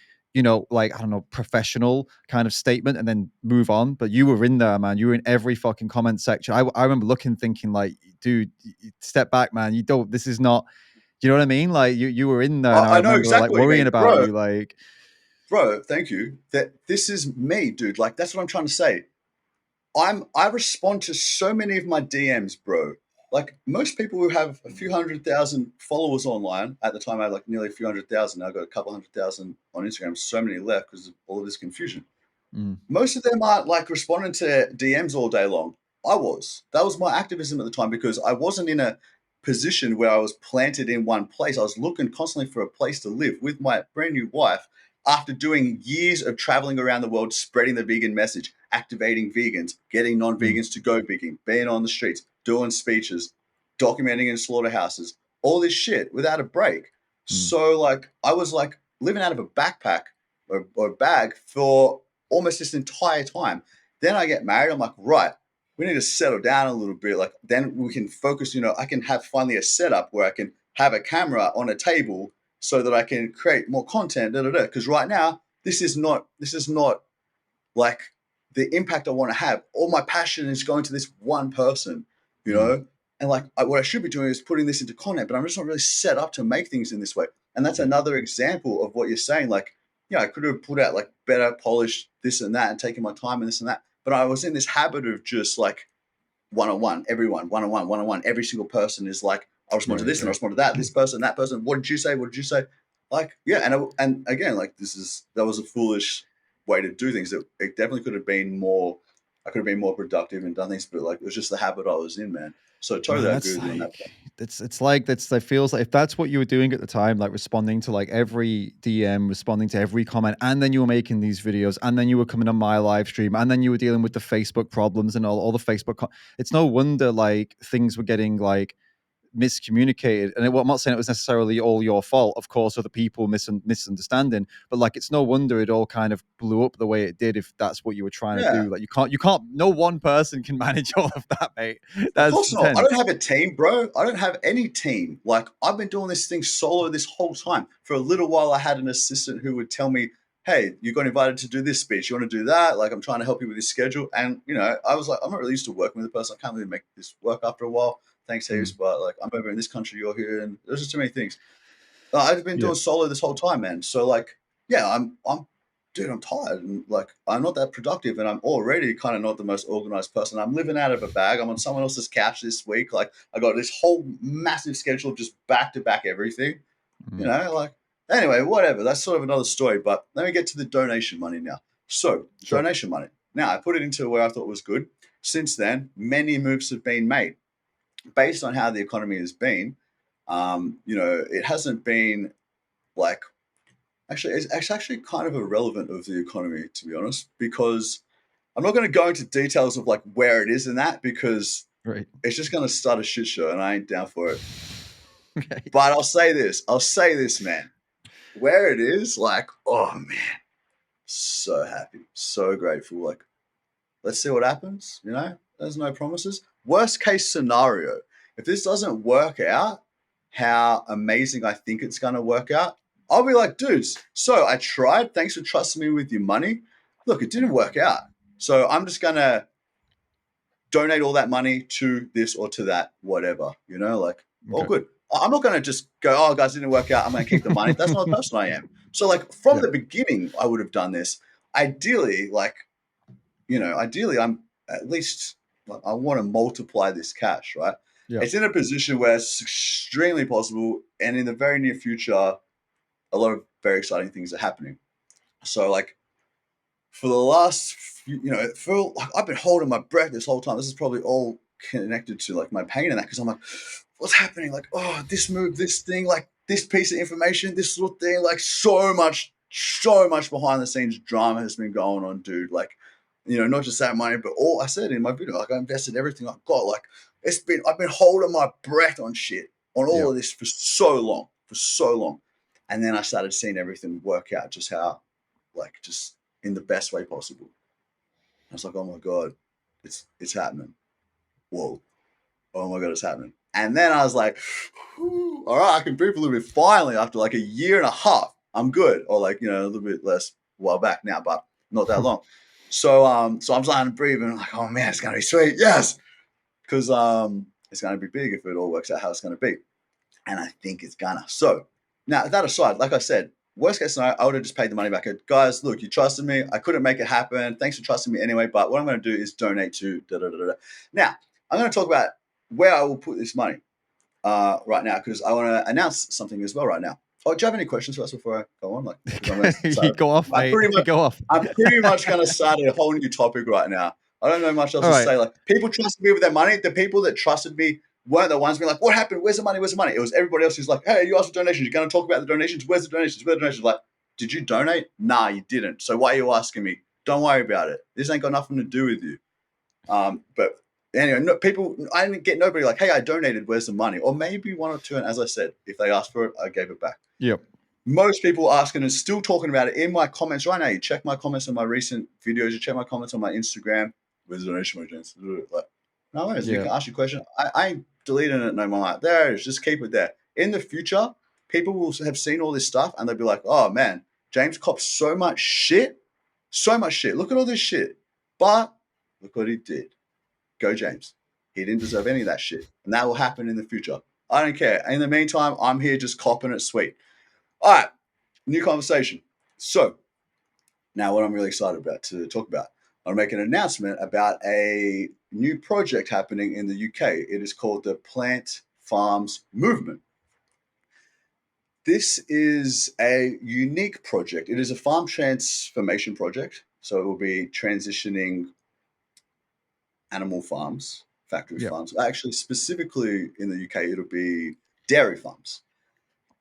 A: like, I don't know, professional kind of statement and then move on. But you were in there, man. You were in every fucking comment section. I remember looking, thinking like, dude, step back, man. You don't, this is not, do you know what I mean? Like you were in there, and I
B: I know
A: remember like
B: exactly what you
A: worrying
B: mean,
A: about you. Like,
B: bro. Thank you. That this is me, dude. Like, that's what I'm trying to say. I respond to so many of my DMs, bro. Like, most people who have a few 100,000 followers online at the time, I had like nearly a few 100,000. Now I've got a couple 100,000 on Instagram. So many left because of all of this confusion.
A: mm,
B: Most of them aren't like responding to DMs all day long. I was. That was my activism at the time, because I wasn't in a position where I was planted in one place. I was looking constantly for a place to live with my brand new wife after doing years of traveling around the world, spreading the vegan message, activating vegans, getting non
A: mm,
B: vegans to go vegan, being on the streets, doing speeches, documenting in slaughterhouses, all this shit without a break.
A: mm,
B: So, like, I was like living out of a backpack or bag for almost this entire time. Then I get married. I'm like, right, we need to settle down a little bit. Like, then we can focus. I can have finally a setup where I can have a camera on a table so that I can create more content. Because right now, this is not like the impact I want to have. All my passion is going to this one person, you
A: Mm.
B: know? And like what I should be doing is putting this into content, but I'm just not really set up to make things in this way. And that's
A: Yeah.
B: another example of what you're saying. Like, I could have put out like better polished this and that and taken my time and this and that. But I was in this habit of just like one-on-one, everyone, one-on-one. Every single person is like, I'll respond to
A: Right.
B: this and I'll
A: Right.
B: respond to that. This person, that person. What did you say? What did you say? Like, yeah. And again, like that was a foolish way to do things. It definitely could have been more. I could have been more productive and done things, but like it was just the habit I was in, man. So totally
A: Man,
B: agree
A: that's
B: with you on that.
A: like it's like that feels like if that's what you were doing at the time, like responding to like every DM, responding to every comment, and then you were making these videos, and then you were coming on my live stream, and then you were dealing with the Facebook problems and all the Facebook. It's no wonder like things were getting like miscommunicated. And I'm not saying it was necessarily all your fault, of course, other people misunderstanding, but like it's no wonder it all kind of blew up the way it did if that's what you were trying to
B: Yeah.
A: do. Like you can't no one person can manage all of that, mate.
B: Of
A: That's
B: course not. I don't
A: intense.
B: have a team, bro. I don't have any team. Like I've been doing this thing solo this whole time. For a little while, I had an assistant who would tell me, "Hey, you got invited to do this speech. You want to do that? Like I'm trying to help you with this schedule." And I was like, I'm not really used to working with a person. I can't really make this work after a while. Thanks, Hayes,
A: Mm,
B: but like I'm over in this country, you're here, and there's just too many things. I've been
A: yeah.
B: doing solo this whole time, man. So like, yeah, dude, I'm tired and like I'm not that productive, and I'm already kind of not the most organized person. I'm living out of a bag. I'm on someone else's couch this week. Like I got this whole massive schedule of just back to back everything.
A: Mm,
B: Like anyway, whatever. That's sort of another story. But let me get to the donation money now. So
A: sure.
B: donation money. Now I put it into where I thought was good. Since then, many moves have been made based on how the economy has been. It hasn't been like actually it's actually kind of irrelevant of the economy, to be honest, because I'm not going to go into details of like where it is in that because
A: Right.
B: it's just going to start a shit show and I ain't down for it.
A: Okay.
B: But I'll say this, man, where it is, like, oh man, so happy, so grateful. Like, let's see what happens. There's no promises. Worst case scenario, if this doesn't work out how amazing I think it's going to work out, I'll be like, dudes, so I tried. Thanks for trusting me with your money. Look, it didn't work out. So I'm just going to donate all that money to this or to that, whatever, like, all
A: Okay.
B: good. I'm not going to just go, oh, guys, it didn't work out. I'm going to keep the money. That's not the person I am. So, like, from
A: Yeah.
B: the beginning, I would have done this. Ideally, I'm at least, like, I want to multiply this cash, right?
A: Yeah.
B: It's in a position where it's extremely possible. And in the very near future, a lot of very exciting things are happening. So, like, for the last, I've been holding my breath this whole time. This is probably all connected to like my pain and that because I'm like, what's happening? Like, oh, this move, this thing, like this piece of information, this little thing, like so much behind the scenes drama has been going on, dude. Like, not just that money, but all I said in my video, like I invested everything I've got. Like, I've been holding my breath on shit on all
A: Yeah.
B: of this for so long. And then I started seeing everything work out just how, like, just in the best way possible. I was like, oh my God, it's happening. Whoa. Oh my God, it's happening. And then I was like, all right, I can breathe a little bit finally after like a year and a half. I'm good. Or like, a little bit less a while back now, but not that long. So I'm starting to breathe and I'm like, oh man, it's gonna be sweet. Yes. Because it's gonna be big if it all works out how it's gonna be. And I think it's gonna. So now that aside, like I said, worst case scenario, I would have just paid the money back. Guys, look, you trusted me. I couldn't make it happen. Thanks for trusting me anyway. But what I'm going to do is donate to da da da da. Now, I'm going to talk about where I will put this money right now because I want to announce something as well right now. Oh, do you have any questions for us before I go on? Like, because I'm going to
A: You
B: start.
A: go off,
B: I'm
A: mate.
B: pretty much,
A: Go off.
B: I'm pretty much going to start a whole new topic right now. I don't know much else
A: All
B: to
A: right.
B: say. Like, people trusted me with their money. The people that trusted me weren't the ones being like, what happened? Where's the money? Where's the money? It was everybody else who's like, hey, you asked for donations. You're going to talk about the donations. Where's the donations? Where's the donations? Like, did you donate? Nah, you didn't. So why are you asking me? Don't worry about it. This ain't got nothing to do with you. But anyway, I didn't get nobody like, hey, I donated. Where's the money? Or maybe one or two. And as I said, if they asked for it, I gave it back.
A: Yep.
B: Most people asking and still talking about it in my comments right now. You check my comments on my recent videos. You check my comments on my Instagram. Where's the donation, my James? Like, no worries. You
A: Yeah.
B: can ask your question. I ain't deleting it no more. There it is. Just keep it there. In the future, people will have seen all this stuff and they'll be like, oh man, James copped so much shit. So much shit. Look at all this shit. But look what he did. Go James. He didn't deserve any of that shit. And that will happen in the future. I don't care. In the meantime, I'm here just copping it sweet. All right. New conversation. So now what I'm really excited about to talk about. I'll make an announcement about a new project happening in the UK. It is called the Plant Farms Movement. This is a unique project. It is a farm transformation project. So it will be transitioning animal farms, factory
A: Yeah.
B: farms. Actually, specifically in the UK, it'll be dairy farms.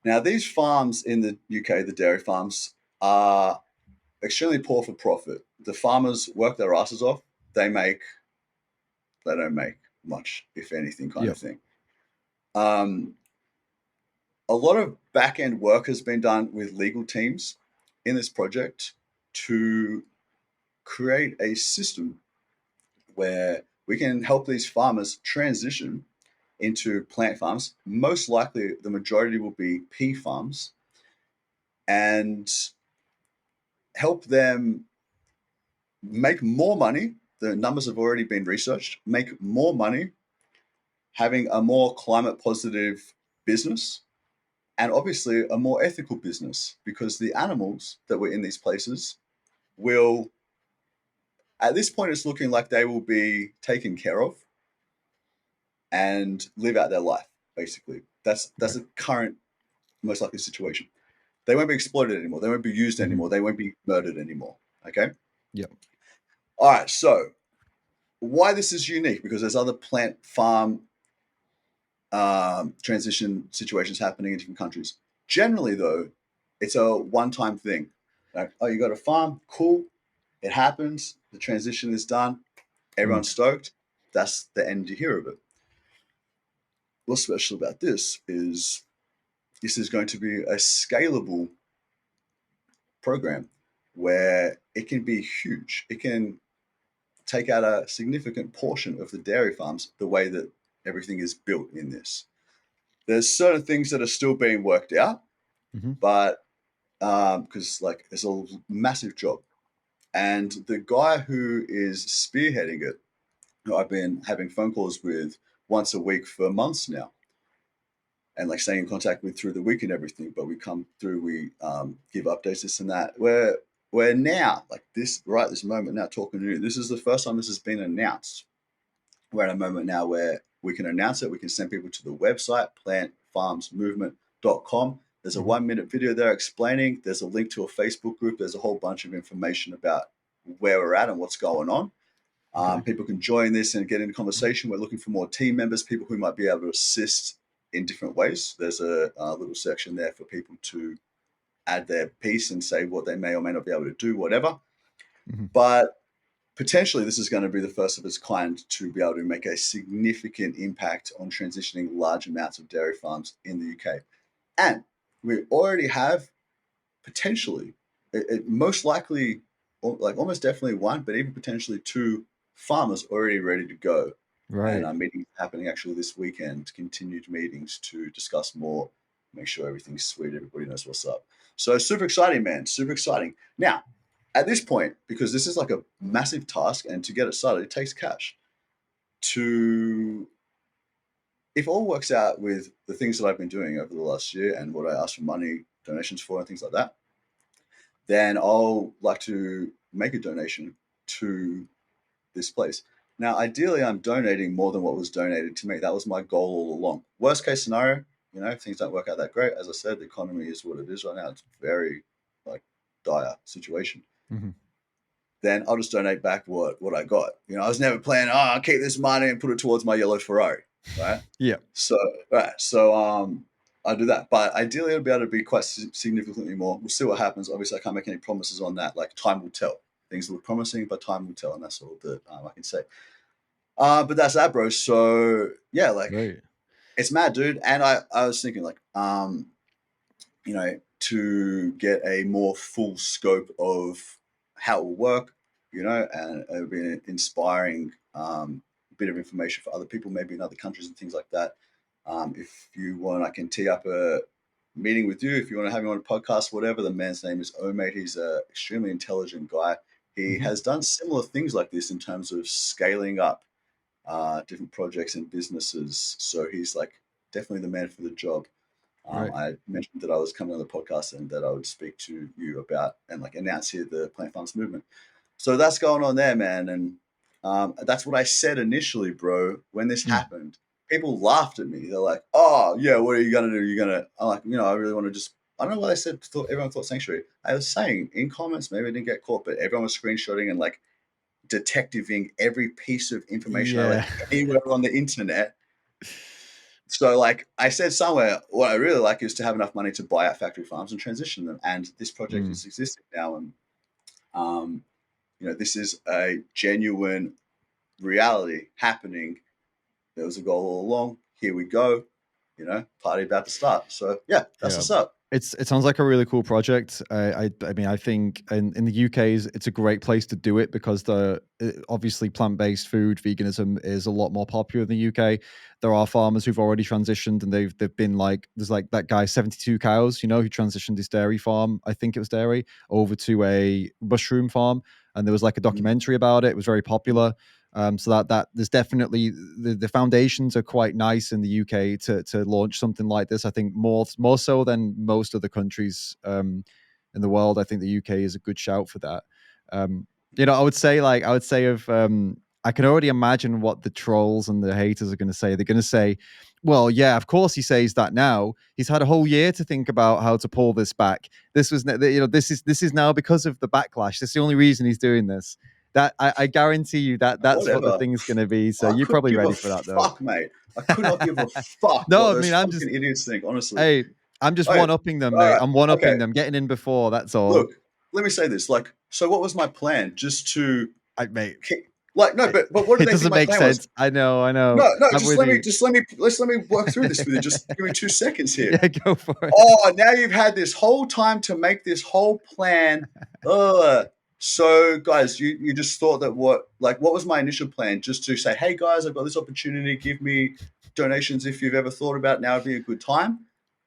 B: Now, these farms in the UK, the dairy farms, are extremely poor for profit. The farmers work their asses off. They don't make much, if anything, kind
A: Yeah.
B: of thing. A lot of back end work has been done with legal teams in this project to create a system where we can help these farmers transition into plant farms. Most likely, the majority will be pea farms, and help them make more money. The numbers have already been researched. Make more money having a more climate positive business, and obviously a more ethical business, because the animals that were in these places will, at this point, it's looking like they will be taken care of and live out their life. Basically, that's
A: Right.
B: the current most likely situation. They won't be exploited anymore. They won't be used
A: Mhm.
B: anymore. They won't be murdered anymore. Okay.
A: Yeah.
B: All right. So why this is unique? Because there's other plant farm transition situations happening in different countries. Generally, though, it's a one-time thing. Like, oh, you got a farm, cool. It happens. The transition is done.
A: Mm.
B: Everyone's stoked. That's the end you hear of it. What's special about this is going to be a scalable program where it can be huge. It can take out a significant portion of the dairy farms the way that everything is built in this. There's certain things that are still being worked out,
A: Mhm.
B: but because like it's a massive job. And the guy who is spearheading it, who I've been having phone calls with once a week for months now, and like staying in contact with through the week and everything. But we come through, we give updates, this and that. We're now like this moment now talking to you. This is the first time this has been announced. We're at a moment now where we can announce it. We can send people to the website, plantfarmsmovement.com. There's a
A: Mhm.
B: 1 minute video there explaining. There's a link to a Facebook group. There's a whole bunch of information about where we're at and what's going on.
A: Okay.
B: People can join this and get into conversation. We're looking for more team members, people who might be able to assist in different ways. There's a little section there for people to add their piece and say what they may or may not be able to do, whatever.
A: Mhm.
B: But potentially, this is going to be the first of its kind to be able to make a significant impact on transitioning large amounts of dairy farms in the UK. And we already have potentially, it most likely, like almost definitely one, but even potentially two farmers already ready to go. And
A: Right.
B: our meetings happening actually this weekend, continued meetings to discuss more, make sure everything's sweet, everybody knows what's up. So super exciting, man, super exciting. Now, at this point, because this is like a massive task and to get it started, it takes cash. To If all works out with the things that I've been doing over the last year and what I asked for money, donations for, and things like that, then I'll like to make a donation to this place. Now, ideally, I'm donating more than what was donated to me. That was my goal all along. Worst case scenario, if things don't work out that great, as I said, the economy is what it is right now. It's very like dire situation.
A: Mhm.
B: Then I'll just donate back what I got. I was never planning, I'll keep this money and put it towards my yellow Ferrari, right?
A: Yeah.
B: So, right. So, I'll do that. But ideally, it'll be able to be quite significantly more. We'll see what happens. Obviously, I can't make any promises on that. Like, time will tell. Things look promising, but time will tell. And that's all that I can say. But that's that, bro. So, yeah, like,
A: Right.
B: it's mad, dude. And I was thinking, like, to get a more full scope of how it will work, and it would be an inspiring bit of information for other people, maybe in other countries and things like that. If you want, I can tee up a meeting with you. If you want to have me on a podcast, whatever. The man's name is Omate. He's an extremely intelligent guy, he
A: Hmm.
B: has done similar things like this in terms of scaling up different projects and businesses. So he's like definitely the man for the job.
A: Right.
B: I mentioned that I was coming on the podcast and that I would speak to you about and like announce here the Plant Farms movement. So that's going on there, man. And that's what I said initially, bro. When this
A: Mm.
B: happened, people laughed at me. They're like, "Oh, yeah, what are you gonna do? You're gonna?" I'm like, I really want to just. I don't know what I said. Everyone thought sanctuary. I was saying in comments, maybe I didn't get caught, but everyone was screenshotting and like detectiving every piece of information I
A: Yeah.
B: read anywhere on the internet. So, like I said somewhere, what I really like is to have enough money to buy out factory farms and transition them. And this project
A: Mm.
B: is existing now, and um, this is a genuine reality happening. There was a goal all along. Here we go. Party about to start. So yeah, that's
A: Yeah.
B: what's up.
A: It sounds like a really cool project. I mean, I think in the UK it's a great place to do it because obviously plant-based food veganism is a lot more popular in the UK. There are farmers who've already transitioned and they've been like there's like that guy 72 cows, who transitioned his dairy farm, I think it was dairy, over to a mushroom farm, and there was like a
B: Mm,
A: documentary about it. It was very popular. So that there's definitely the foundations are quite nice in the UK to launch something like this. I think more so than most other countries in the world. I think the UK is a good shout for that. I would say of I can already imagine what the trolls and the haters are going to say. They're going to say, "Well, yeah, of course he says that now. He's had a whole year to think about how to pull this back. This was, this is now because of the backlash. That's the only reason he's doing this." That I guarantee you that's what the
B: whatever.
A: thing's going to be. So
B: I
A: you're
B: couldn't
A: probably
B: give a
A: ready for that, though.
B: fuck, mate. I could not give a fuck
A: No,
B: what
A: I
B: those
A: mean
B: fucking idiots think, honestly.
A: hey, I'm just
B: Right.
A: one upping them,
B: All
A: mate.
B: right.
A: I'm one
B: Okay.
A: upping them, getting in before. That's all.
B: Look, let me say this. Like, so what was my plan? Just to
A: Mate,
B: like, no,
A: it,
B: but what did
A: it
B: they think
A: doesn't
B: my
A: make
B: plan was?
A: sense. I know, I
B: No,
A: know.
B: no,
A: I'm with you.
B: let me work through this with you. Just give me 2 seconds here.
A: Yeah, go for it.
B: Oh, now you've had this whole time to make this whole plan. Ugh. So, guys, you just thought that what was my initial plan? Just to say, hey, guys, I've got this opportunity. Give me donations if you've ever thought about now would be a good time.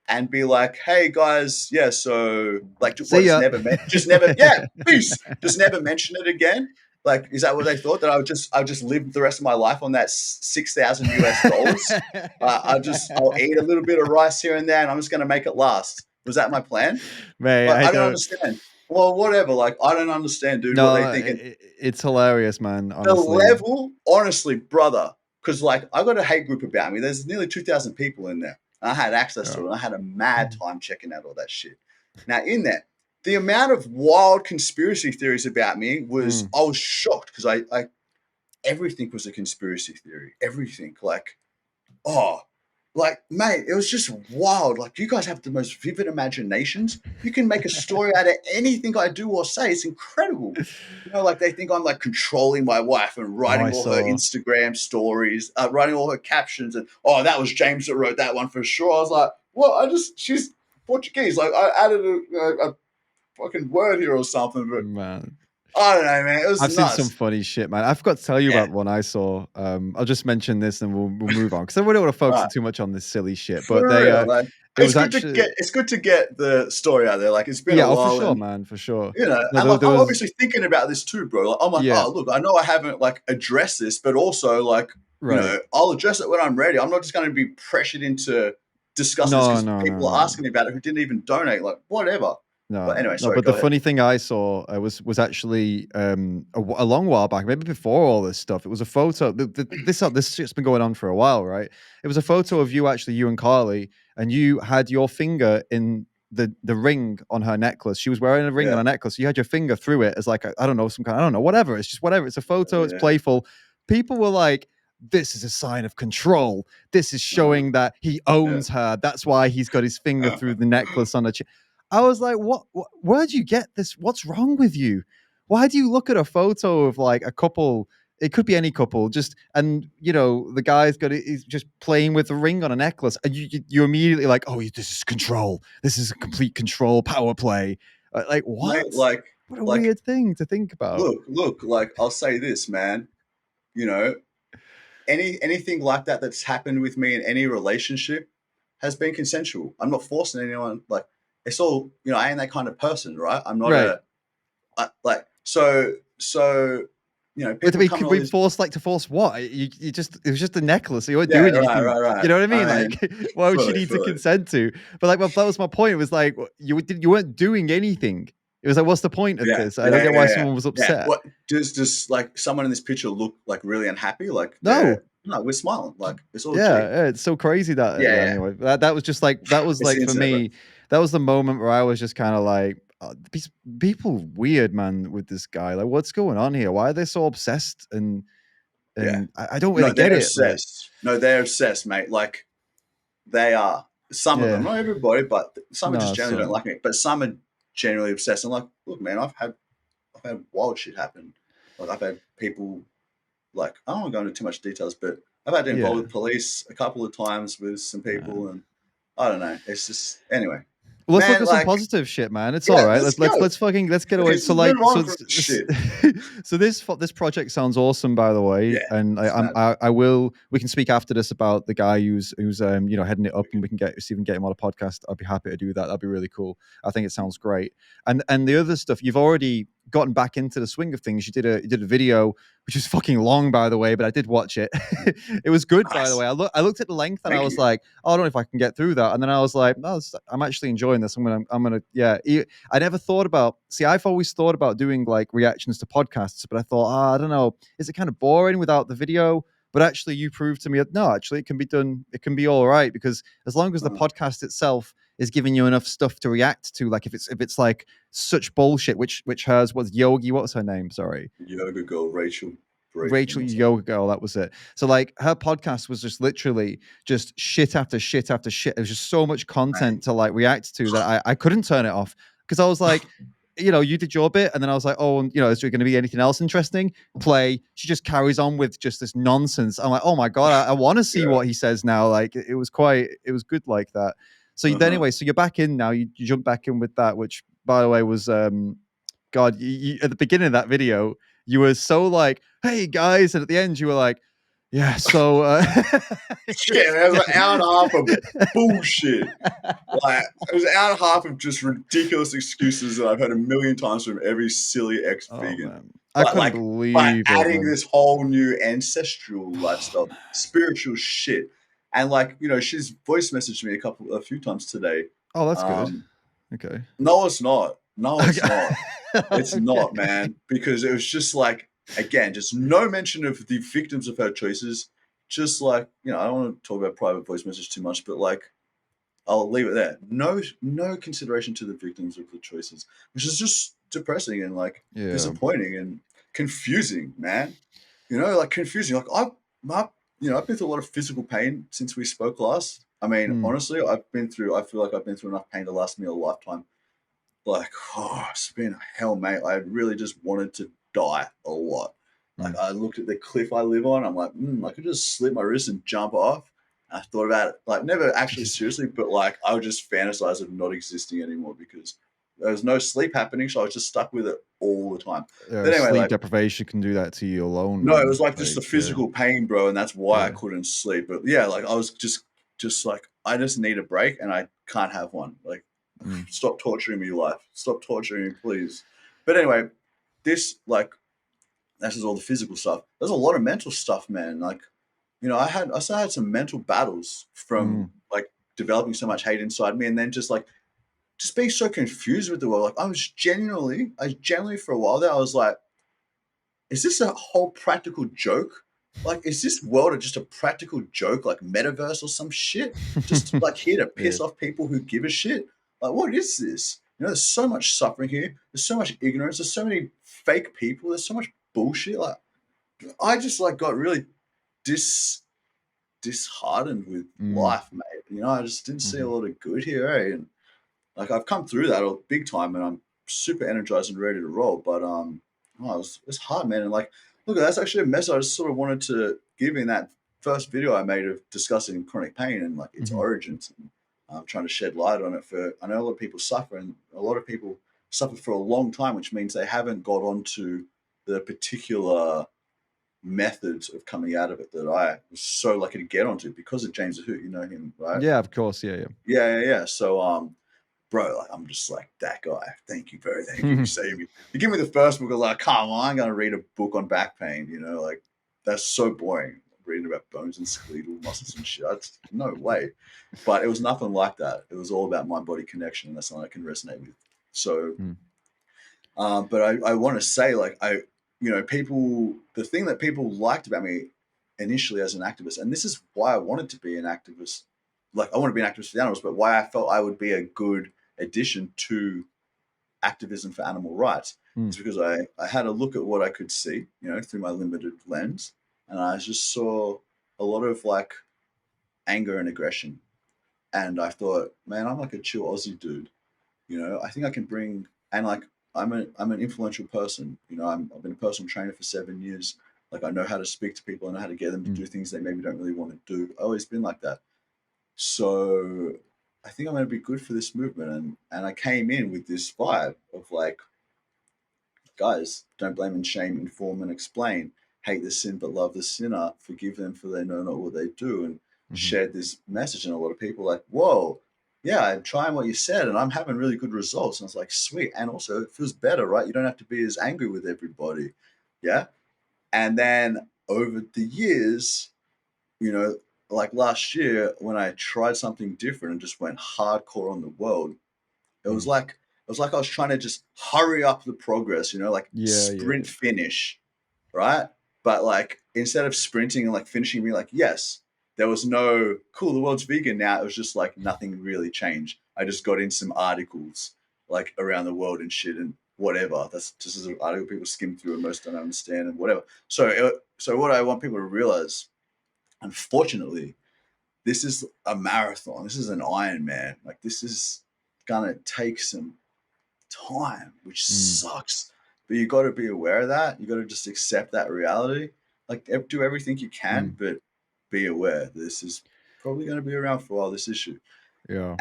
B: And be like, hey, guys, yeah, so, like, what,
A: See ya.
B: yeah, peace. Just never mention it again. Like, is that what they thought? That I would just live the rest of my life on that $6,000 US? I'll eat a little bit of rice here and there, and I'm just going to make it last. Was that my plan?
A: Mate,
B: Like,
A: I
B: I don't
A: don't.
B: understand. Well, whatever. Like, I don't understand, dude, what they
A: No,
B: think. And
A: it's hilarious, man.
B: the
A: Honestly.
B: level, honestly, brother, because like I got a hate group about me. There's nearly 2,000 people in there. And I had access to
A: Yeah.
B: it. And I had a mad time checking out all that shit. Now, in there, the amount of wild conspiracy theories about me was,
A: Mm.
B: I was shocked because I everything was a conspiracy theory. Everything. Like, oh, like, mate, it was just wild. Like, you guys have the most vivid imaginations. You can make a story out of anything I do or say. It's incredible. Like they think I'm like controlling my wife and
A: Oh,
B: writing
A: I
B: all her
A: saw.
B: Instagram stories, writing all her captions, and oh, that was James that wrote that one for sure. I was like, well, she's Portuguese. Like I added a fucking word here or something, but
A: Man.
B: I don't know, man. It was
A: I've seen some
B: nuts.
A: funny shit, man. I forgot to tell you
B: Yeah,
A: about one I saw. I'll just mention this and we'll move on because I really don't want to
B: all
A: focus
B: right.
A: too much on this silly shit. But
B: For real, like
A: it was actually,
B: it's good to get the story out there. Like it's been
A: yeah,
B: a
A: oh for
B: while,
A: sure,
B: and
A: man, for sure. No,
B: and like
A: there
B: I'm
A: was,
B: obviously thinking about this too, bro. Like, I'm like,
A: yeah,
B: oh, look, I know I haven't like addressed this, but also like,
A: right.
B: I'll address it when I'm ready. I'm not just going to be pressured into discussing this
A: No,
B: because
A: no, no,
B: people are
A: no.
B: asking me about it who didn't even donate. Like, whatever.
A: No,
B: But anyway,
A: no,
B: sorry,
A: but
B: go
A: the
B: ahead.
A: funny thing I saw was actually a long while back, maybe before all this stuff. It was a photo. This shit's been going on for a while, right? It was a photo of you, actually, you and Carly, and you had your finger in the ring on her necklace. She was wearing a ring on
B: Yeah,
A: a necklace. You had your finger through it as like I don't know, some kind. I don't know, whatever. It's just whatever. It's a photo. It's
B: yeah,
A: playful. People were like, "This is a sign of control. This is
B: uh,
A: showing that he
B: yeah.
A: owns her. That's why he's got his finger through the necklace on her." I was like, what? Where'd you get this? What's wrong with you? Why do you look at a photo of like a couple? It could be any couple, just and the guy's he's just playing with a ring on a necklace, and you're immediately like, oh, this is control. This is a complete control power play. Like what?
B: Mate, like,
A: What a
B: like,
A: weird thing to think about.
B: look, like, I'll say this, man. You know, anything like that that's happened with me in any relationship has been consensual. I'm not forcing anyone. Like it's all, I ain't that kind of person, right? I'm not
A: Right.
B: like so. so,
A: But
B: people
A: we
B: come to
A: could
B: all
A: we
B: these.
A: force what? You just it was just a necklace. You weren't
B: Yeah,
A: doing
B: right,
A: anything.
B: right,
A: You
B: right.
A: know what I mean?
B: I
A: Like,
B: mean,
A: why would she
B: fully,
A: need to
B: fully.
A: consent to? But like, well, that was my point. It was like you weren't doing anything. It was like, what's the point of
B: Yeah,
A: this? I don't
B: yeah,
A: get why
B: yeah, yeah.
A: someone was
B: Yeah.
A: upset.
B: What does like someone in this picture look like really unhappy? Like
A: No,
B: no, we're smiling. Like it's all G.
A: yeah, it's so crazy that
B: Yeah,
A: yeah.
B: yeah.
A: Anyway, that was just like that was
B: It's
A: like
B: the
A: for
B: internet, bro.
A: me. That was the moment where I was just kind of like, these people weird, man, with this guy. Like, what's going on here? Why are they so obsessed?
B: Yeah.
A: And I don't really
B: No,
A: get
B: they're
A: it. Like,
B: obsessed. No, they're obsessed, mate. Like they are. Some of them,
A: yeah,
B: not everybody, but some just
A: no,
B: generally don't
A: some,
B: like me. But some are generally obsessed. And like, look, man, I've had wild shit happen. Like I've had people like I don't want to go into too much details, but I've had to involve
A: yeah.
B: the police a couple of times with some
A: Uh,
B: people, and I don't know. It's just anyway,
A: Well, let's look
B: man.
A: at some
B: Like,
A: positive shit, man. It's all
B: yeah,
A: right.
B: let's go.
A: Let's get away.
B: Let's
A: So
B: just move
A: like
B: on from this shit.
A: so this project sounds awesome, by the way.
B: Yeah,
A: And
B: it's mad.
A: I will we can speak after this about the guy who's heading it up, and we can see if we can get him on a podcast. I'd be happy to do that. That'd be really cool. I think it sounds great. And the other stuff, you've already gotten back into the swing of things. You did a video which is fucking long, by the way, but I did watch it. It was good, by the
B: Nice.
A: way. I looked at the length and I
B: Thank
A: was
B: you.
A: like, oh, I don't know if I can get through that. And then I was like, no, I'm actually enjoying this. I'm gonna, yeah. I never thought about. See, I've always thought about doing like reactions to podcasts, but I thought, I don't know, is it kind of boring without the video? But actually, you proved to me that no, actually, it can be done. It can be all right because as long as the
B: Uh,
A: podcast itself is giving you enough stuff to react to, like if it's like such bullshit, which hers was Yogi. What was her name? Sorry,
B: yoga girl, Rachel
A: Rachel
B: Brayton or something.
A: Yoga Girl, that was it. So like her podcast was just literally just shit after shit after shit. There was just so much
B: Mate.
A: content to like react to that I couldn't turn it off because I was like, you did your bit, and then I was like, oh, and, is there going to be anything else interesting? Play. She just carries on with just this nonsense. I'm like, oh my god, I want to see
B: Yeah.
A: what he says now. Like it was good like that. So
B: Uh-huh.
A: anyway, so you're back in now. You jump back in with that, which by the way was God, at the beginning of that video, you were so like, "Hey guys," and at the end, you were like, "Yeah." So
B: Yeah, that was an hour and a half of bullshit. Like it was an hour and a half of just ridiculous excuses that I've heard a million times from every silly
A: oh
B: ex-vegan.
A: man, I
B: But
A: couldn't
B: like by
A: believe it,
B: adding
A: man.
B: this whole new ancestral lifestyle,
A: Oh
B: spiritual shit. And like, she's voice messaged me a few times today.
A: oh, that's good.
B: Um,
A: Okay.
B: no, it's not. No, it's not. It's
A: Okay.
B: not, man. Because it was just like, again, just no mention of the victims of her choices. Just like, I don't want to talk about private voice message too much, but like I'll leave it there. No consideration to the victims of the choices, which is just depressing and like
A: Yeah.
B: disappointing and confusing, man. Like confusing. Like I've been through a lot of physical pain since we spoke last. I mean,
A: Mm.
B: honestly, I feel like I've been through enough pain to last me a lifetime. Like, it's been hell, mate. I really just wanted to die a lot. Like,
A: Mm.
B: I looked at the cliff I live on. I'm like, I could just slip my wrist and jump off. I thought about it, like, never actually seriously, but like, I would just fantasize of not existing anymore because there was no sleep happening. So I was just stuck with it all the time. But anyway,
A: Sleep
B: like,
A: deprivation can do that to you alone,
B: no, it was
A: man.
B: like just the
A: Like, yeah,
B: physical pain, bro. And that's why I
A: yeah.
B: couldn't sleep. But yeah, like, I was just like, I just need a break and I can't have one. Like,
A: Mm.
B: stop torturing me, life. Stop torturing me, please. But anyway, this like this is all the physical stuff. There's a lot of mental stuff, man. Like, I still had some mental battles from
A: Mm.
B: like developing so much hate inside me, and then just being so confused with the world. Like, I genuinely for a while there, I was like, is this a whole practical joke? Like, is this world just a practical joke, like metaverse or some shit? Just like here to
A: Yeah.
B: piss off people who give a shit? Like, what is this? There's so much suffering here. There's so much ignorance. There's so many fake people. There's so much bullshit. Like, I just like got really dis disheartened with
A: Mm.
B: life, mate. I just didn't see a
A: Mhm.
B: lot of good here, eh? And like I've come through that all big time, and I'm super energized and ready to roll. But it's hard, man. And like, look, that's actually a message I just sort of wanted to give in that first video I made of discussing chronic pain and like its
A: Mhm.
B: origins, and trying to shed light on it. I know a lot of people suffer, and a lot of people suffer for a long time, which means they haven't got onto the particular methods of coming out of it that I was so lucky to get onto because of James Aspey. You know him, right?
A: Yeah, of course. Yeah, yeah.
B: Yeah, yeah, yeah. So bro, like I'm just like that guy. Thank you, bro. Thank you. You saved me. You give me the first book, I was like, come on, I'm gonna read a book on back pain. Like that's so boring. Reading about bones and skeletal muscles and shit. No way. But it was nothing like that. It was all about mind body connection, and that's something I can resonate with. So, but I want to say, like, people, the thing that people liked about me initially as an activist, and this is why I wanted to be an activist, like, I want to be an activist for the animals, but why I felt I would be a good addition to activism for animal rights is because I had a look at what I could see, through my limited lens, and I just saw a lot of like anger and aggression. And I thought, man, I'm like a chill Aussie dude. I think I can bring, and like I'm an influential person. I've been a personal trainer for 7 years. Like I know how to speak to people. I know how to get them to do things they maybe don't really want to do. I've always been like that. So I think I'm going to be good for this movement. And I came in with this vibe of like, guys, don't blame and shame, inform and explain. Hate the sin but love the sinner. Forgive them for they know not what they do. And shared this message, and a lot of people like, whoa, yeah, I'm trying what you said and I'm having really good results. And I was like, sweet. And also it feels better, right? You don't have to be as angry with everybody. Yeah. And then over the years, like last year when I tried something different and just went hardcore on the world, it was like I was trying to just hurry up the progress, like
A: Yeah,
B: sprint finish, right? But like instead of sprinting and like finishing, me like, yes, there was no cool, the world's vegan now. It was just like nothing really changed. I just got in some articles like around the world and shit and whatever. That's just as an article people skim through and most don't understand and whatever. So what I want people to realize, unfortunately, this is a marathon. This is an Ironman. Like this is gonna take some time, which sucks. But you got to be aware of that. You got to just accept that reality. Like do everything you can, but be aware this is probably going to be around for a while. This issue,
A: yeah,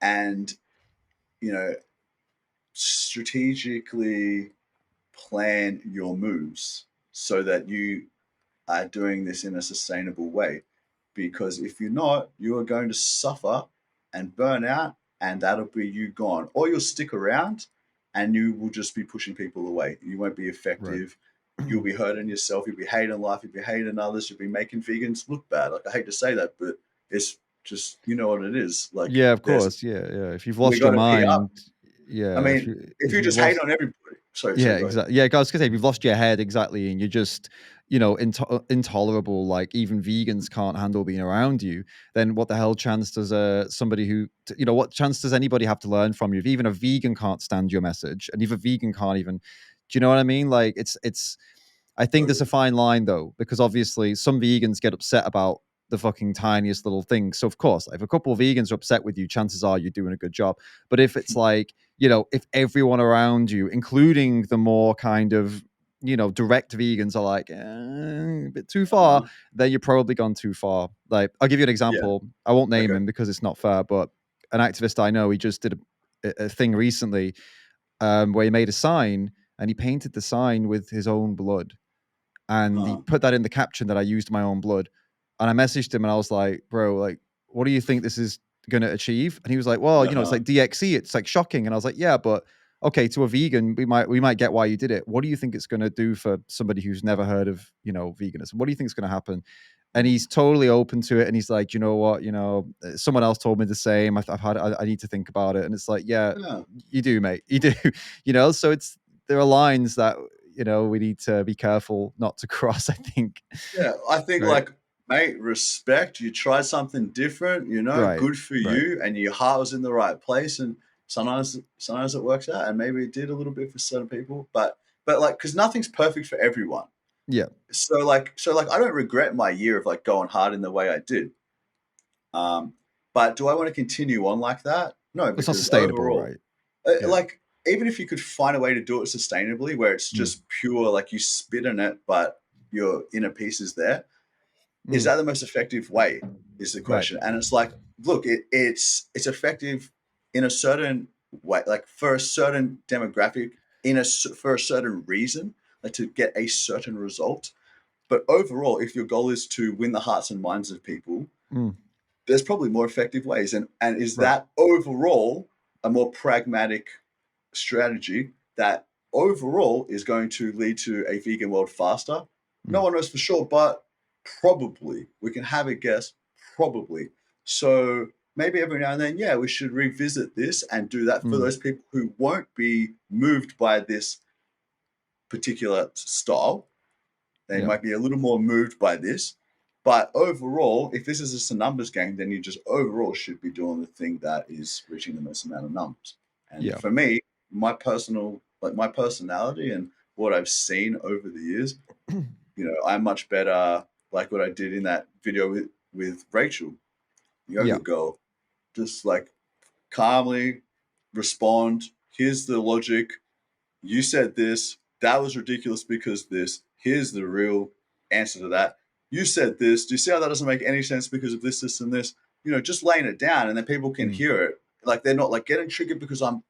B: and you know, strategically plan your moves so that you are doing this in a sustainable way. Because if you're not, you are going to suffer and burn out, and that'll be you gone. Or you'll stick around and you will just be pushing people away. You won't be
A: right.
B: effective. You'll be hurting yourself. You'll be hating life. You'll be hating others. You'll be making vegans look bad. Like, I hate to say that, but it's just, you know what it is. Like,
A: Yeah, of course. Yeah, yeah. If you've
B: we
A: lost
B: got
A: your
B: to PR.
A: mind,
B: I
A: yeah.
B: mean, if
A: If
B: you
A: you've
B: just hate
A: lost,
B: on everybody. Sorry,
A: yeah,
B: go ahead.
A: exactly. Yeah, I was gonna say, if you've lost your head, exactly, and you're just, intolerable. Like even vegans can't handle being around you. Then what the hell chance does somebody who, what chance does anybody have to learn from you? If even a vegan can't stand your message, and if a vegan can't even, do you know what I mean? Like it's I think there's a
B: Totally.
A: fine line though, because obviously some vegans get upset about the fucking tiniest little thing. So of course, if a couple of vegans are upset with you, chances are you're doing a good job. But if it's like, if everyone around you, including the more kind of, direct vegans are like, a bit too far,
B: Uh-huh.
A: then you're probably gone too far. Like, I'll give you an
B: Yeah.
A: example. I won't name
B: Okay.
A: him because it's not fair, but an activist I know, he just did a thing recently where he made a sign and he painted the sign with his own blood, and he
B: Uh,
A: put that in the caption that I used my own blood. And I messaged him and I was like, bro, like, what do you think this is going to achieve? And he was like, well, it's
B: uh-huh.
A: like DXE. It's like shocking. And I was like, yeah, but okay, to a vegan, we might get why you did it. What do you think it's going to do for somebody who's never heard of, veganism? What do you think is going to happen? And he's totally open to it. And he's like, you know what, someone else told me the same. I need to think about it. And it's like, yeah,
B: Yeah.
A: you do, mate. You do, so there are lines that, we need to be careful not to cross, I think.
B: Yeah, I think
A: Right.
B: like, mate, respect. You try something different,
A: Right.
B: good for
A: Right.
B: you, and your heart was in the right place. And sometimes it works out, and maybe it did a little bit for certain people, but like, because nothing's perfect for everyone.
A: Yeah.
B: So like, I don't regret my year of like going hard in the way I did. Um, but do I want to continue on like that? No,
A: It's not
B: because
A: sustainable,
B: overall,
A: right? Yeah.
B: like even if you could find a way to do it sustainably, where it's
A: Mm.
B: just pure, like you spit in it, but your inner piece is there, is
A: Mm.
B: that the most effective way is the
A: Right.
B: question. And it's like, look, it's effective in a certain way, like for a certain demographic, for a certain reason, like to get a certain result. But overall, if your goal is to win the hearts and minds of people,
A: Mm.
B: there's probably more effective ways. And is
A: Right.
B: that overall a more pragmatic strategy that overall is going to lead to a vegan world faster? No
A: Mm.
B: one knows for sure, but probably. We can have a guess, probably. So maybe every now and then, yeah, we should revisit this and do that for
A: Mm.
B: those people who won't be moved by this particular style. They
A: Yeah.
B: might be a little more moved by this. But overall, if this is just a numbers game, then you just overall should be doing the thing that is reaching the most amount of numbers. And
A: Yeah.
B: for me, my personal, like my personality and what I've seen over the years, I'm much better like what I did in that video with Rachel,
A: Yeah.
B: yoga girl, just like calmly respond. Here's the logic. You said this. That was ridiculous because this. Here's the real answer to that. You said this. Do you see how that doesn't make any sense because of this, this, and this? Just laying it down, and then people can
A: Mm.
B: hear it. Like they're not like getting triggered because I'm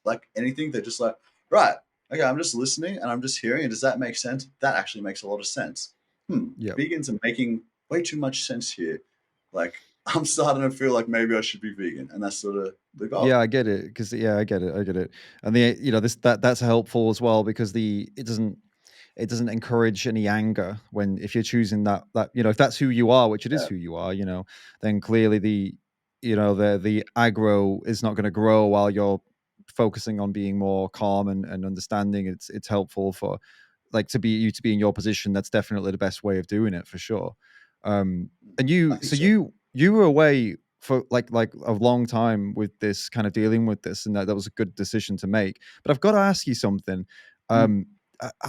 B: like anything. They're just like, right, okay, I'm just listening and I'm just hearing. And does that make sense? That actually makes a lot of sense.
A: Yeah.
B: Vegans are making way too much sense here. Like I'm starting to feel like maybe I should be vegan, and that's sort of the
A: Yeah,
B: goal.
A: I get it because I get it, I get it, and that's helpful as well because it doesn't encourage any anger when if you're choosing that if that's who you are, which it is
B: Yeah.
A: who you are, then clearly the aggro is not going to grow while you're focusing on being more calm and understanding. It's helpful for like to be in your position. That's definitely the best way of doing it for sure. And
B: I
A: you
B: think
A: so
B: so.
A: you were away for like a long time with this kind of dealing with this, and that was a good decision to make. But I've got to ask you something.
B: Mm.
A: um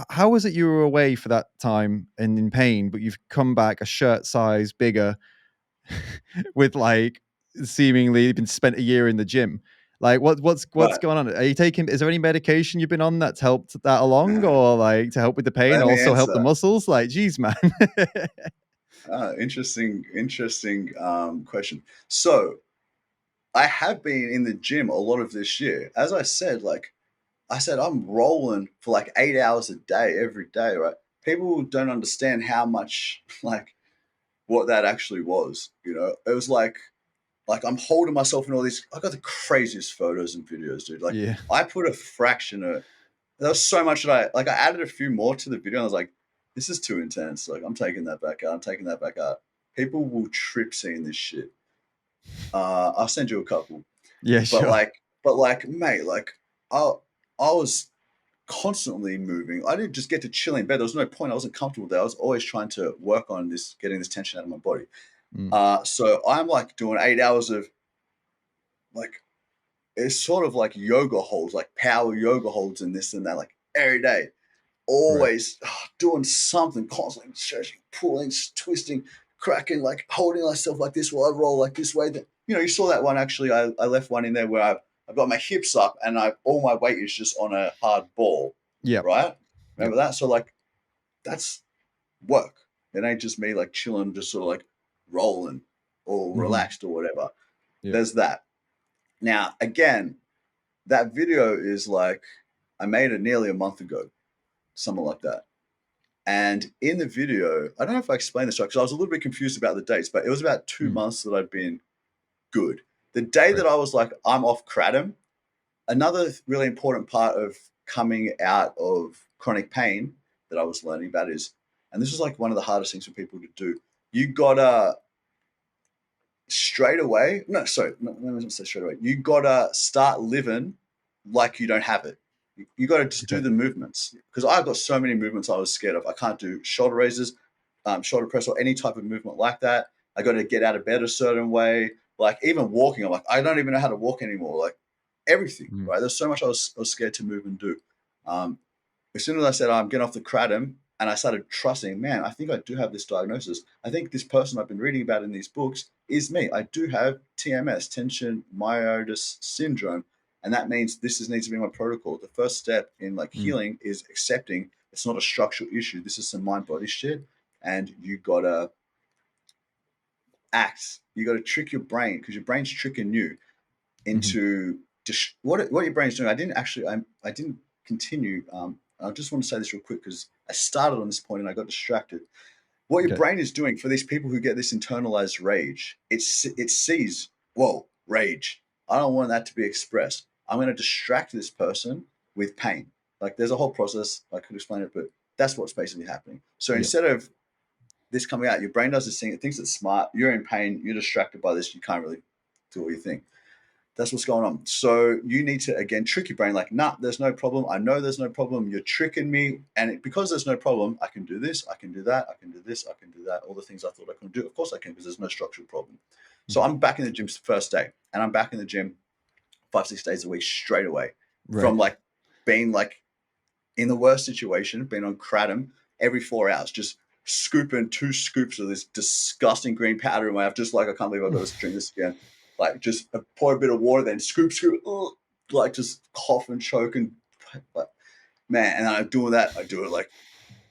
A: how was it you were away for that time and in pain, but you've come back a shirt size bigger with like seemingly been spent a year in the gym? Like what's
B: Right.
A: going on? Are you taking? Is there any medication you've been on that's helped that along, or like to help with the pain,
B: Let me
A: also help the
B: answer.
A: muscles? Like, geez, man.
B: Interesting question. So I have been in the gym a lot of this year. As I said, I'm rolling for like 8 hours a day every day, right? People don't understand how much like what that actually was. It was like I'm holding myself in all these. I got the craziest photos and videos, dude. Like
A: Yeah,
B: I put a fraction of. There was so much that I added a few more to the video. And I was like, this is too intense. Like I'm taking that back out. I'm taking that back out. People will trip seeing this shit. I'll send you a couple.
A: yeah,
B: But
A: sure.
B: like, mate, like I was constantly moving. I didn't just get to chill in bed. There was no point. I wasn't comfortable there. I was always trying to work on this, getting this tension out of my body.
A: Mm,
B: So I'm like doing 8 hours of like it's sort of like yoga holds, like power yoga holds and this and that, like every day.
A: right.
B: Always doing something, constantly stretching, pulling, twisting, cracking, like holding myself like this while I roll like this way. That you saw that one actually. I left one in there where I've got my hips up and all my weight is just on a hard ball,
A: Yep.
B: right?
A: Yep.
B: Remember that? So like that's work. It ain't just me like chilling, just sort of like rolling or
A: Hmm.
B: relaxed or whatever.
A: Yeah.
B: There's that. Now again, that video is like I made it nearly a month ago, something like that. And in the video, I don't know if I explained this right because I was a little bit confused about the dates, but it was about two
A: Mm,
B: months that I'd been good. The day
A: right.
B: that I was like, I'm off kratom, another really important part of coming out of chronic pain that I was learning about is, and this is like one of the hardest things for people to do, you gotta straight away, no, sorry, no, let me not say straight away, you gotta start living like you don't have it. You got to just do
A: Okay.
B: the movements because I've got so many movements I was scared of. I can't do shoulder raises, shoulder press, or any type of movement like that. I got to get out of bed a certain way. Like even walking, I'm like, I don't even know how to walk anymore. Like everything,
A: Mm,
B: right? There's so much I was scared to move and do. Um, as soon as I said I'm getting off the kratom and I started trusting, man, I think I do have this diagnosis. I think this person I've been reading about in these books is me. I do have TMS, tension myositis syndrome, and that means needs to be my protocol. The first step in like
A: mm,
B: healing is accepting it's not a structural issue. This is some mind body shit, and you gotta act. You gotta trick your brain because your brain's tricking you
A: mhm.
B: into what your brain's doing. I didn't continue. I just want to say this real quick because I started on this point and I got distracted. What your
A: Okay.
B: brain is doing for these people who get this internalized rage, it sees, whoa, rage. I don't want that to be expressed. I'm going to distract this person with pain. Like there's a whole process. I could explain it, but that's what's basically happening. So
A: Yeah.
B: instead of this coming out, your brain does this thing. It thinks it's smart. You're in pain. You're distracted by this. You can't really do what you think. That's what's going on. So you need to, again, trick your brain like, nah, there's no problem. I know there's no problem. You're tricking me. And because there's no problem, I can do this. I can do that. I can do this. I can do that. All the things I thought I couldn't do. Of course I can, because there's no structural problem. So
A: Okay.
B: I'm back in the gym first day, and I'm back in the gym 5, 6 days a week straight away,
A: Right.
B: from like being like in the worst situation, being on kratom every 4 hours, just scooping 2 scoops of this disgusting green powder in my mouth, just like, I can't believe I've got to drink this again. Like, just pour a bit of water, then scoop, scoop, like just cough and choke, and like, man. And then I'm doing that. I do it like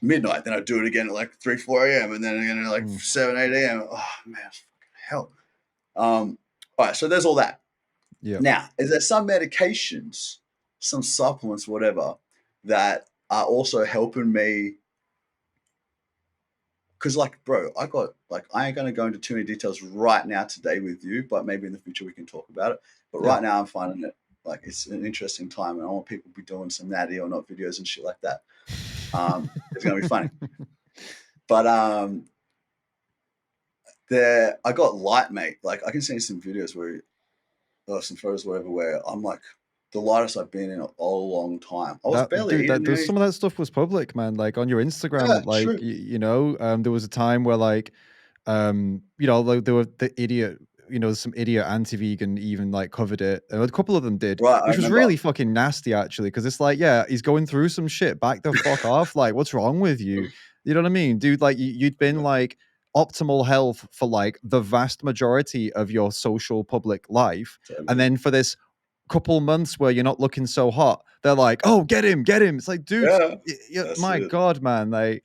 B: midnight, then I do it again at like 3, 4 a.m., and then again at like 7, 8 a.m. Oh man, hell. All right, so there's all that.
A: Yeah.
B: Now, is there some medications, some supplements, whatever, that are also helping me? Because, like, bro, I ain't going to go into too many details right now today with you, but maybe in the future we can talk about it. But
A: Yeah.
B: right now, I'm finding it like it's an interesting time, and I want people to be doing some natty or not videos and shit like that. It's going to be funny. But I got light, mate. Like, I can see some videos where, or some photos, whatever, where I'm like the lightest I've been in a long time. I was
A: That
B: barely
A: dude, that
B: eating
A: there's
B: any.
A: some of that stuff was public, man. Like on your
B: Yeah,
A: Instagram, like
B: true.
A: there was a time where like like there were the idiot, some idiot anti-vegan even like covered it. And a couple of them did,
B: Right, I
A: which was
B: remember.
A: really fucking nasty actually, because it's like, yeah, he's going through some shit. Back the fuck off. Like, what's wrong with you? You know what I mean, dude? Like you'd been
B: Yeah,
A: like optimal health for like the vast majority of your social public life, and
B: totally.
A: then for this couple months where you're not looking so hot, they're like, "Oh, get him, get him." It's like, dude,
B: Yeah, that's
A: my
B: it.
A: God, man. Like,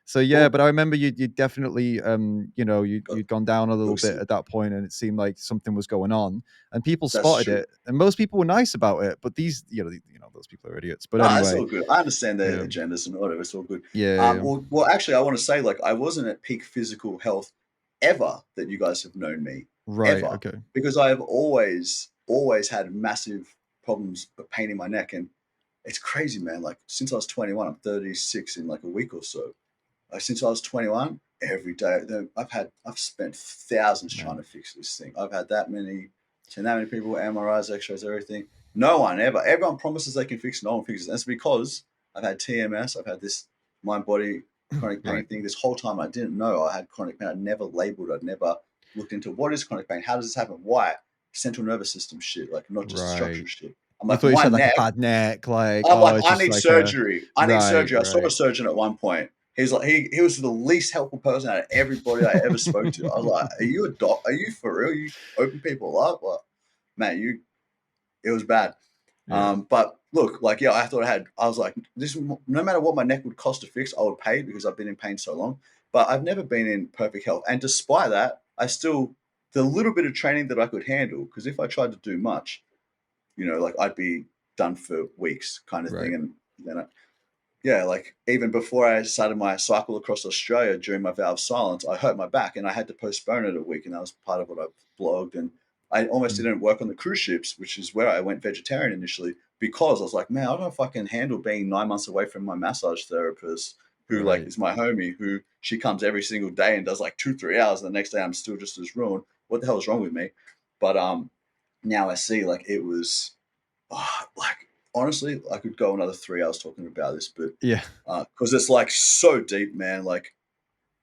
A: so yeah,
B: Well,
A: but I remember you definitely,
B: uh,
A: you'd gone down a little
B: look,
A: bit
B: see,
A: at that point, and it seemed like something was going on, and people
B: that's
A: spotted
B: true.
A: it, and most people were nice about it, but these, those people are idiots. But
B: No, it's
A: anyway,
B: all good. I understand their
A: yeah,
B: agendas and whatever. It's all good.
A: yeah,
B: Well, actually, I want to say, like, I wasn't at peak physical health ever that you guys have known me,
A: right,
B: ever,
A: okay,
B: because I have always had massive problems of pain in my neck, and it's crazy, man. Like, since I was 21, I'm 36 in like a week or so. Like, since I was 21, every day, I've spent thousands trying
A: man,
B: to fix this thing. I've had seen that many people, MRIs, X-rays, everything. No one ever. Everyone promises they can fix it. No one fixes it. That's because I've had TMS. I've had this mind body chronic pain
A: right,
B: thing this whole time. I didn't know I had chronic pain. I'd never labeled. I'd never looked into what is chronic pain. How does this happen? Why? Central nervous system shit. Like, not just
A: right.
B: structural shit. I'm
A: You
B: like,
A: thought you
B: my
A: said like a
B: neck.
A: bad neck, like,
B: I'm
A: oh,
B: like,
A: it's
B: I
A: just
B: need
A: like a
B: surgery. I need
A: right,
B: surgery. I saw a
A: right,
B: surgeon at one point. He's like, he was the least helpful person out of everybody I ever spoke to. I was like, are you a doc? Are you for real? You open people up? Like, man, it was bad.
A: yeah,
B: But look, like, yeah, I was like, no matter what my neck would cost to fix, I would pay, because I've been in pain so long. But I've never been in perfect health. And despite that, the little bit of training that I could handle, because if I tried to do much, like, I'd be done for weeks kind of
A: right,
B: thing. And then yeah, like, even before I started my cycle across Australia during my vow of silence, I hurt my back and I had to postpone it a week. And that was part of what I blogged. And I almost
A: mm,
B: didn't work on the cruise ships, which is where I went vegetarian initially, because I was like, man, I don't know if I can handle being 9 months away from my massage therapist, who, like,
A: right,
B: is my homie, who she comes every single day and does like 2, 3 hours. And the next day I'm still just as ruined. What the hell is wrong with me? But now I see, like, it was like, honestly, I could go another 3 hours talking about this, but
A: yeah,
B: because it's like so deep, man. Like,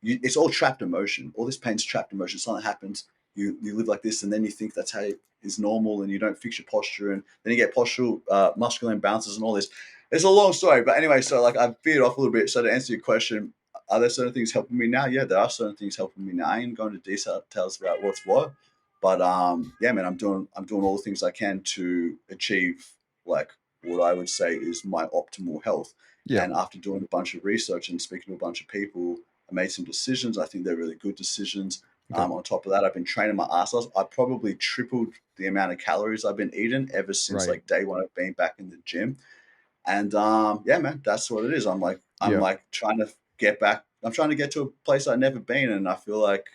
B: it's all trapped emotion. All this pain's trapped emotion. Something happens, you live like this, and then you think that's how it is normal, and you don't fix your posture, and then you get postural muscular imbalances and all this. It's a long story, but anyway, so like, I've veered off a little bit. So to answer your question, are there certain things helping me now? Yeah, there are certain things helping me now. I ain't going to details about what's what, but yeah, man, I'm doing all the things I can to achieve, like, what I would say is my optimal health.
A: yeah,
B: And after doing a bunch of research and speaking to a bunch of people, I made some decisions. I think they're really good decisions.
A: okay,
B: On top of that, I've been training my ass off. I probably tripled the amount of calories I've been eating ever since
A: right,
B: like day one of being back in the gym. And yeah, man, that's what it is. I'm
A: yeah,
B: like trying to get back. I'm trying to get to a place I've never been, and I feel like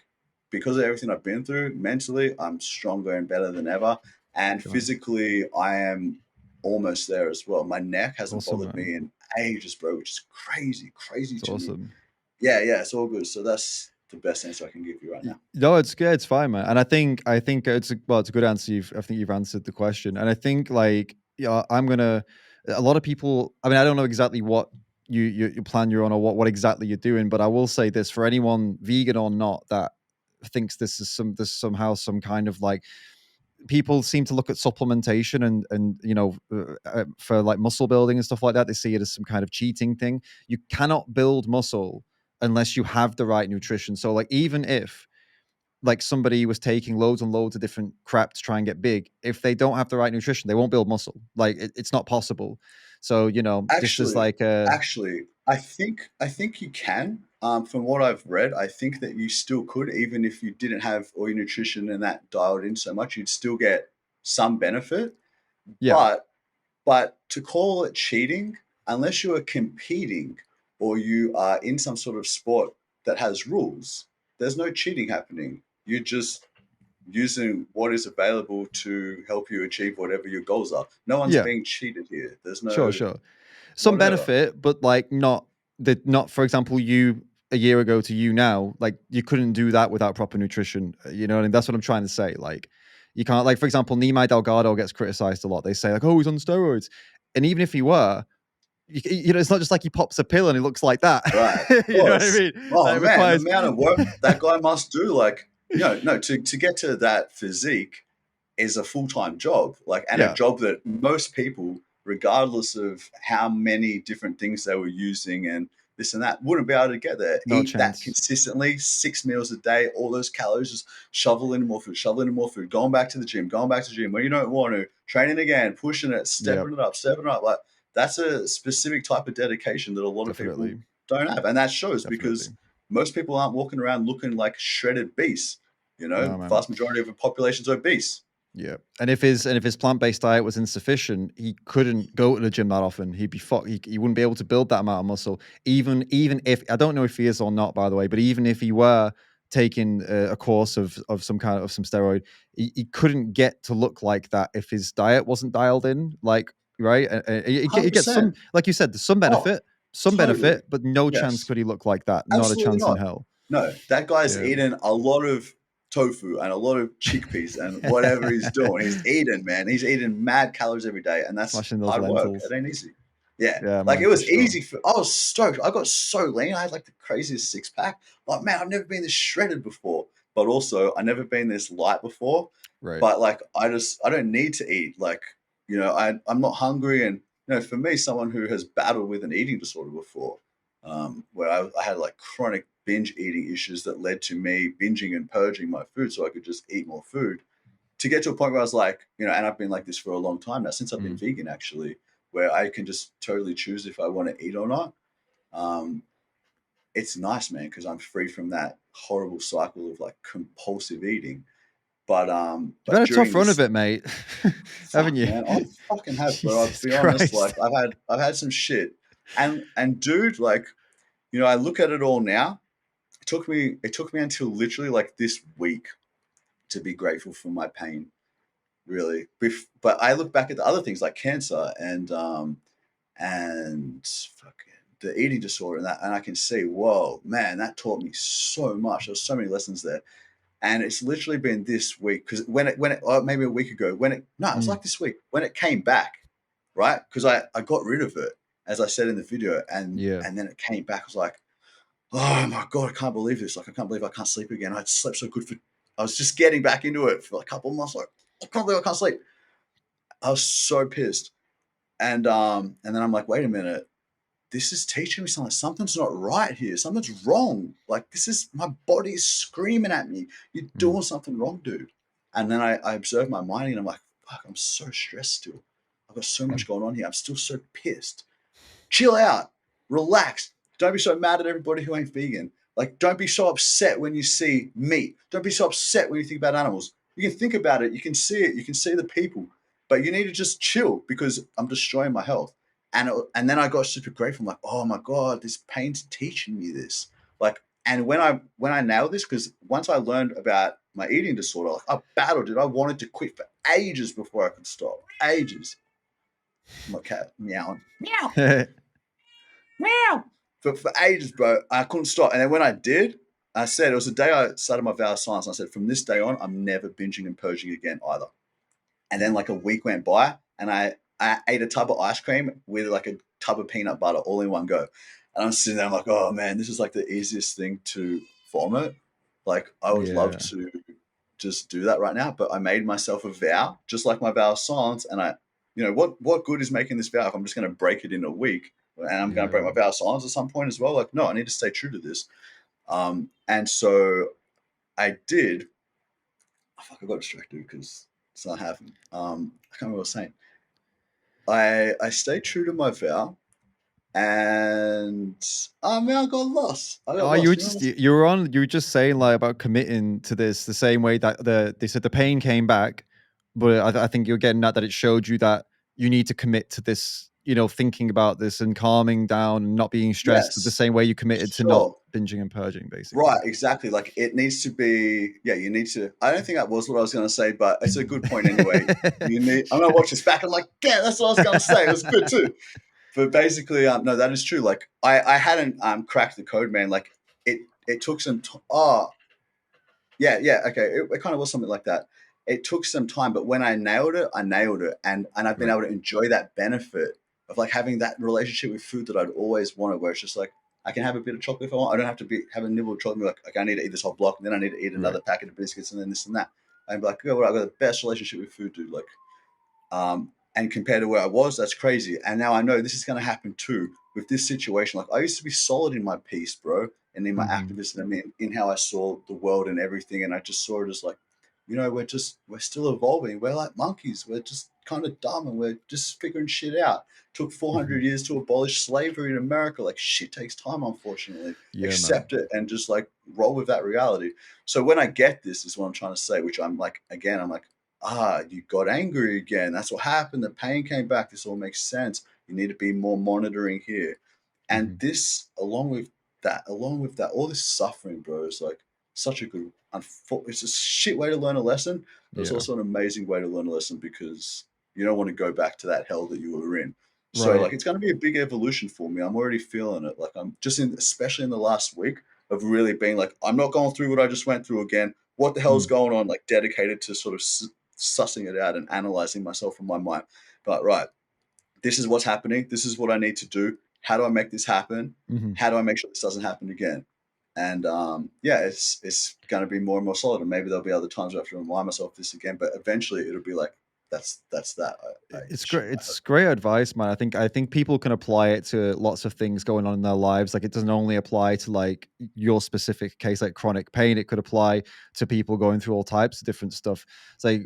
B: because of everything I've been through mentally, I'm stronger and better than ever. And
A: God,
B: physically, I am almost there as well. My neck
A: it's
B: hasn't
A: awesome,
B: bothered
A: man.
B: me in ages, bro, which is crazy, crazy
A: It's
B: to me.
A: awesome.
B: Yeah, it's all good. So that's the best answer I can give you right now.
A: No, it's good. It's fine, man. And I think it's it's a good answer. I think you've answered the question. And I think like, yeah, I'm gonna. A lot of people. I mean, I don't know exactly what you plan you're on or what exactly you're doing, but I will say this for anyone, vegan or not, that thinks this somehow some kind of like people seem to look at supplementation and for like muscle building and stuff like that. They see it as some kind of cheating thing. You cannot build muscle unless you have the right nutrition. So like even if like somebody was taking loads and loads of different crap to try and get big, if they don't have the right nutrition, they won't build muscle. Like it's not possible. So just as
B: Actually,
A: like a
B: actually, I think you can. From what I've read, I think that you still could, even if you didn't have all your nutrition and that dialed in so much, you'd still get some benefit.
A: yeah,
B: But to call it cheating, unless you are competing or you are in some sort of sport that has rules, there's no cheating happening. You're just using what is available to help you achieve whatever your goals are. No one's
A: yeah,
B: being cheated here. There's
A: sure,
B: no
A: sure. Some
B: whatever.
A: benefit, but like not for example, you a year ago to you now, like you couldn't do that without proper nutrition. You know, and that's what I'm trying to say. Like you can't like for example, Nimai Delgado gets criticized a lot. They say like, oh, he's on steroids. And even if he were, it's not just like he pops a pill and he looks like that.
B: Right, of
A: You know what I
B: course.
A: mean?
B: Oh
A: Like it
B: man, the
A: requires
B: amount of work that guy must do, like, no, to get to that physique is a full-time job, like, and a
A: yeah,
B: job that most people, regardless of how many different things they were using and this and that, wouldn't be able to get there.
A: no
B: Eat that
A: chance.
B: consistently, 6 meals a day, all those calories, just shovel in more food, shovel in more food, going back to the gym, going back to the gym when you don't want to, training again, pushing it,
A: Yeah,
B: stepping it up. Like that's a specific type of dedication that a lot of people
A: definitely.
B: don't have. And that shows because
A: Definitely.
B: most people aren't walking around looking like shredded beasts.
A: No, man.
B: Vast majority of the population's obese.
A: Yeah, and if his plant-based diet was insufficient, he couldn't go to the gym that often. He'd be fucked. He wouldn't be able to build that amount of muscle. Even if I don't know if he is or not, by the way, but even if he were taking a course of some kind of some steroid, he couldn't get to look like that if his diet wasn't dialed in. Like right, he gets some,
B: 100%.
A: like you said, there's
B: Oh,
A: some
B: totally.
A: benefit, but no chance
B: Yes.
A: could he look like that. Not a
B: Absolutely
A: chance in
B: not.
A: hell.
B: No, that guy's
A: Yeah.
B: eating a lot of tofu and a lot of chickpeas and whatever he's doing. He's eating, man. He's eating mad calories every day, and that's
A: Smashing those
B: hard work. It
A: lentils.
B: ain't easy. Yeah,
A: Yeah,
B: like
A: man,
B: it
A: for
B: was
A: sure.
B: easy for. I was stoked. I got so lean. I had like the craziest six pack. Like, man, I've never been this shredded before. But also, I never been this light before.
A: Right.
B: But like, I don't need to eat. Like, I'm not hungry, and for me, someone who has battled with an eating disorder before, where I had like chronic binge eating issues that led to me binging and purging my food so I could just eat more food to get to a point where I was like, and I've been like this for a long time now, since I've been
A: Mm.
B: vegan actually, where I can just totally choose if I want to eat or not. Um, it's nice, man, because I'm free from that horrible cycle of like compulsive eating.
A: You've had
B: But
A: a tough
B: during
A: run of
B: this
A: it, mate. Haven't
B: fuck,
A: you?
B: man, I fucking have, bro. I'll
A: Jesus
B: be honest,
A: Christ.
B: like I've had some shit. And dude, like, I look at it all now. It took me until literally like this week to be grateful for my pain, really. But I look back at the other things like cancer and fucking the eating disorder and that, and I can see, whoa, man, that taught me so much. There's so many lessons there. And it's literally been this week because when it maybe a week ago it was
A: Mm,
B: like this week when it came back, right? Because I got rid of it as I said in the video, and
A: yeah.
B: and then it came back. I was like, oh my god, I can't believe this. Like, I can't believe I can't sleep again. I slept so good for. I was just getting back into it for like a couple of months. Like, I can't believe I can't sleep. I was so pissed, and then I'm like, wait a minute. This is teaching me something. Something's not right here. Something's wrong. Like, this is my body's screaming at me. You're
A: Mm,
B: doing something wrong, dude. And then I observe my mind and I'm like, fuck, I'm so stressed still. I've got so
A: mm,
B: much going on here. I'm still so pissed. Chill out, relax. Don't be so mad at everybody who ain't vegan. Like, don't be so upset when you see meat. Don't be so upset when you think about animals. You can think about it, you can see it, you can see the people, but you need to just chill because I'm destroying my health. And then I got super grateful. I'm like, oh my god, this pain's teaching me this. Like, and when I nailed this, because once I learned about my eating disorder, like I battled it. I wanted to quit for ages before I could stop. Ages. My cat meowing, meow, meow. For ages, bro, I couldn't stop. And then when I did, I said it was the day I started my vow of silence. I said, from this day on, I'm never binging and purging again either. And then like a week went by, and I ate a tub of ice cream with like a tub of peanut butter all in one go. And I'm sitting there, I'm like, oh man, this is like the easiest thing to vomit. Like I would love
A: Yeah.
B: to just do that right now, but I made myself a vow, just like my vow of silence. And what good is making this vow if I'm just going to break it in a week and I'm going to break
A: Yeah.
B: my vow of silence at some point as well? Like, no, I need to stay true to this. And so I did. Oh, fuck, I got distracted because it's not happening. I can't remember what I was saying. I stayed true to my vow, and man, I got lost. I got
A: Oh, you were
B: lost. You know
A: just
B: what?
A: you were just saying like about committing to this the same way that they said the pain came back, but I think you're getting at that it showed you that you need to commit to this, thinking about this and calming down and not being stressed the
B: Yes,
A: same way you committed to not
B: sure.
A: binging and purging, basically.
B: Right, exactly. Like it needs to be. Yeah, you need to. I don't think that was what I was going to say, but it's a good point anyway. You need. I'm going to watch this back. I'm like, yeah, that's what I was going to say. It was good too. But basically, no, that is true. Like I hadn't cracked the code, man. Like it took some. Oh, yeah, okay. It kind of was something like that. It took some time, but when I nailed it, and I've been
A: Right.
B: able to enjoy that benefit of like having that relationship with food that I'd always wanted, where it's just like I can have a bit of chocolate if I want. I don't have to be have a nibble of chocolate. And be like, okay, I need to eat this whole block, and then I need to eat another
A: Right.
B: packet of biscuits, and then this and that. I'm like, oh, well, I've got the best relationship with food, dude. Like, and compared to where I was, that's crazy. And now I know this is going to happen too with this situation. Like I used to be solid in my peace, bro, and in my
A: Hmm.
B: activism, I mean, in how I saw the world and everything. And I just saw it as like, we're still evolving. We're like monkeys. We're just kind of dumb, and we're just figuring shit out. Took
A: Hmm.
B: 400 years to abolish slavery in America. Like shit takes time, unfortunately.
A: Yeah, man.
B: Accept it and just like roll with that reality. So when I get this, is what I'm trying to say. Which I'm like, again, I'm like, you got angry again. That's what happened. The pain came back. This all makes sense. You need to be more monitoring here. And
A: Hmm.
B: this, along with that, all this suffering, bro, is like such a good, it's a shit way to learn a lesson, but it's
A: Yeah.
B: also an amazing way to learn a lesson because you don't want to go back to that hell that you were in. So
A: Right.
B: like, it's going to be a big evolution for me. I'm already feeling it. Like I'm just in, especially in the last week of really being like, I'm not going through what I just went through again. What the hell's
A: Mm.
B: going on? Like dedicated to sort of sussing it out and analyzing myself in my mind. But right, this is what's happening. This is what I need to do. How do I make this happen?
A: Hmm.
B: How do I make sure this doesn't happen again? And yeah, it's going to be more and more solid. And maybe there'll be other times where I have to remind myself of this again. But eventually, it'll be like that's that.
A: It's great. It's great advice, man. I think people can apply it to lots of things going on in their lives. Like it doesn't only apply to like your specific case, like chronic pain. It could apply to people going through all types of different stuff. It's like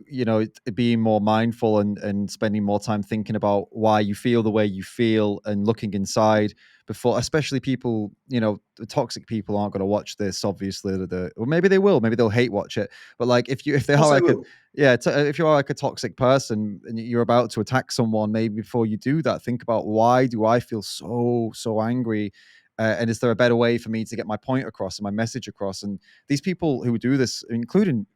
A: being more mindful and spending more time thinking about why you feel the way you feel and looking inside before, especially people. The toxic people aren't going to watch this. Obviously, or maybe they will. Maybe they'll hate watch it. But like if they
B: Of
A: are
B: course, I
A: like a
B: will.
A: yeah, if you are like a toxic person and you're about to attack someone, maybe before you do that, think about why do I feel so angry, and is there a better way for me to get my point across and my message across? And these people who do this, including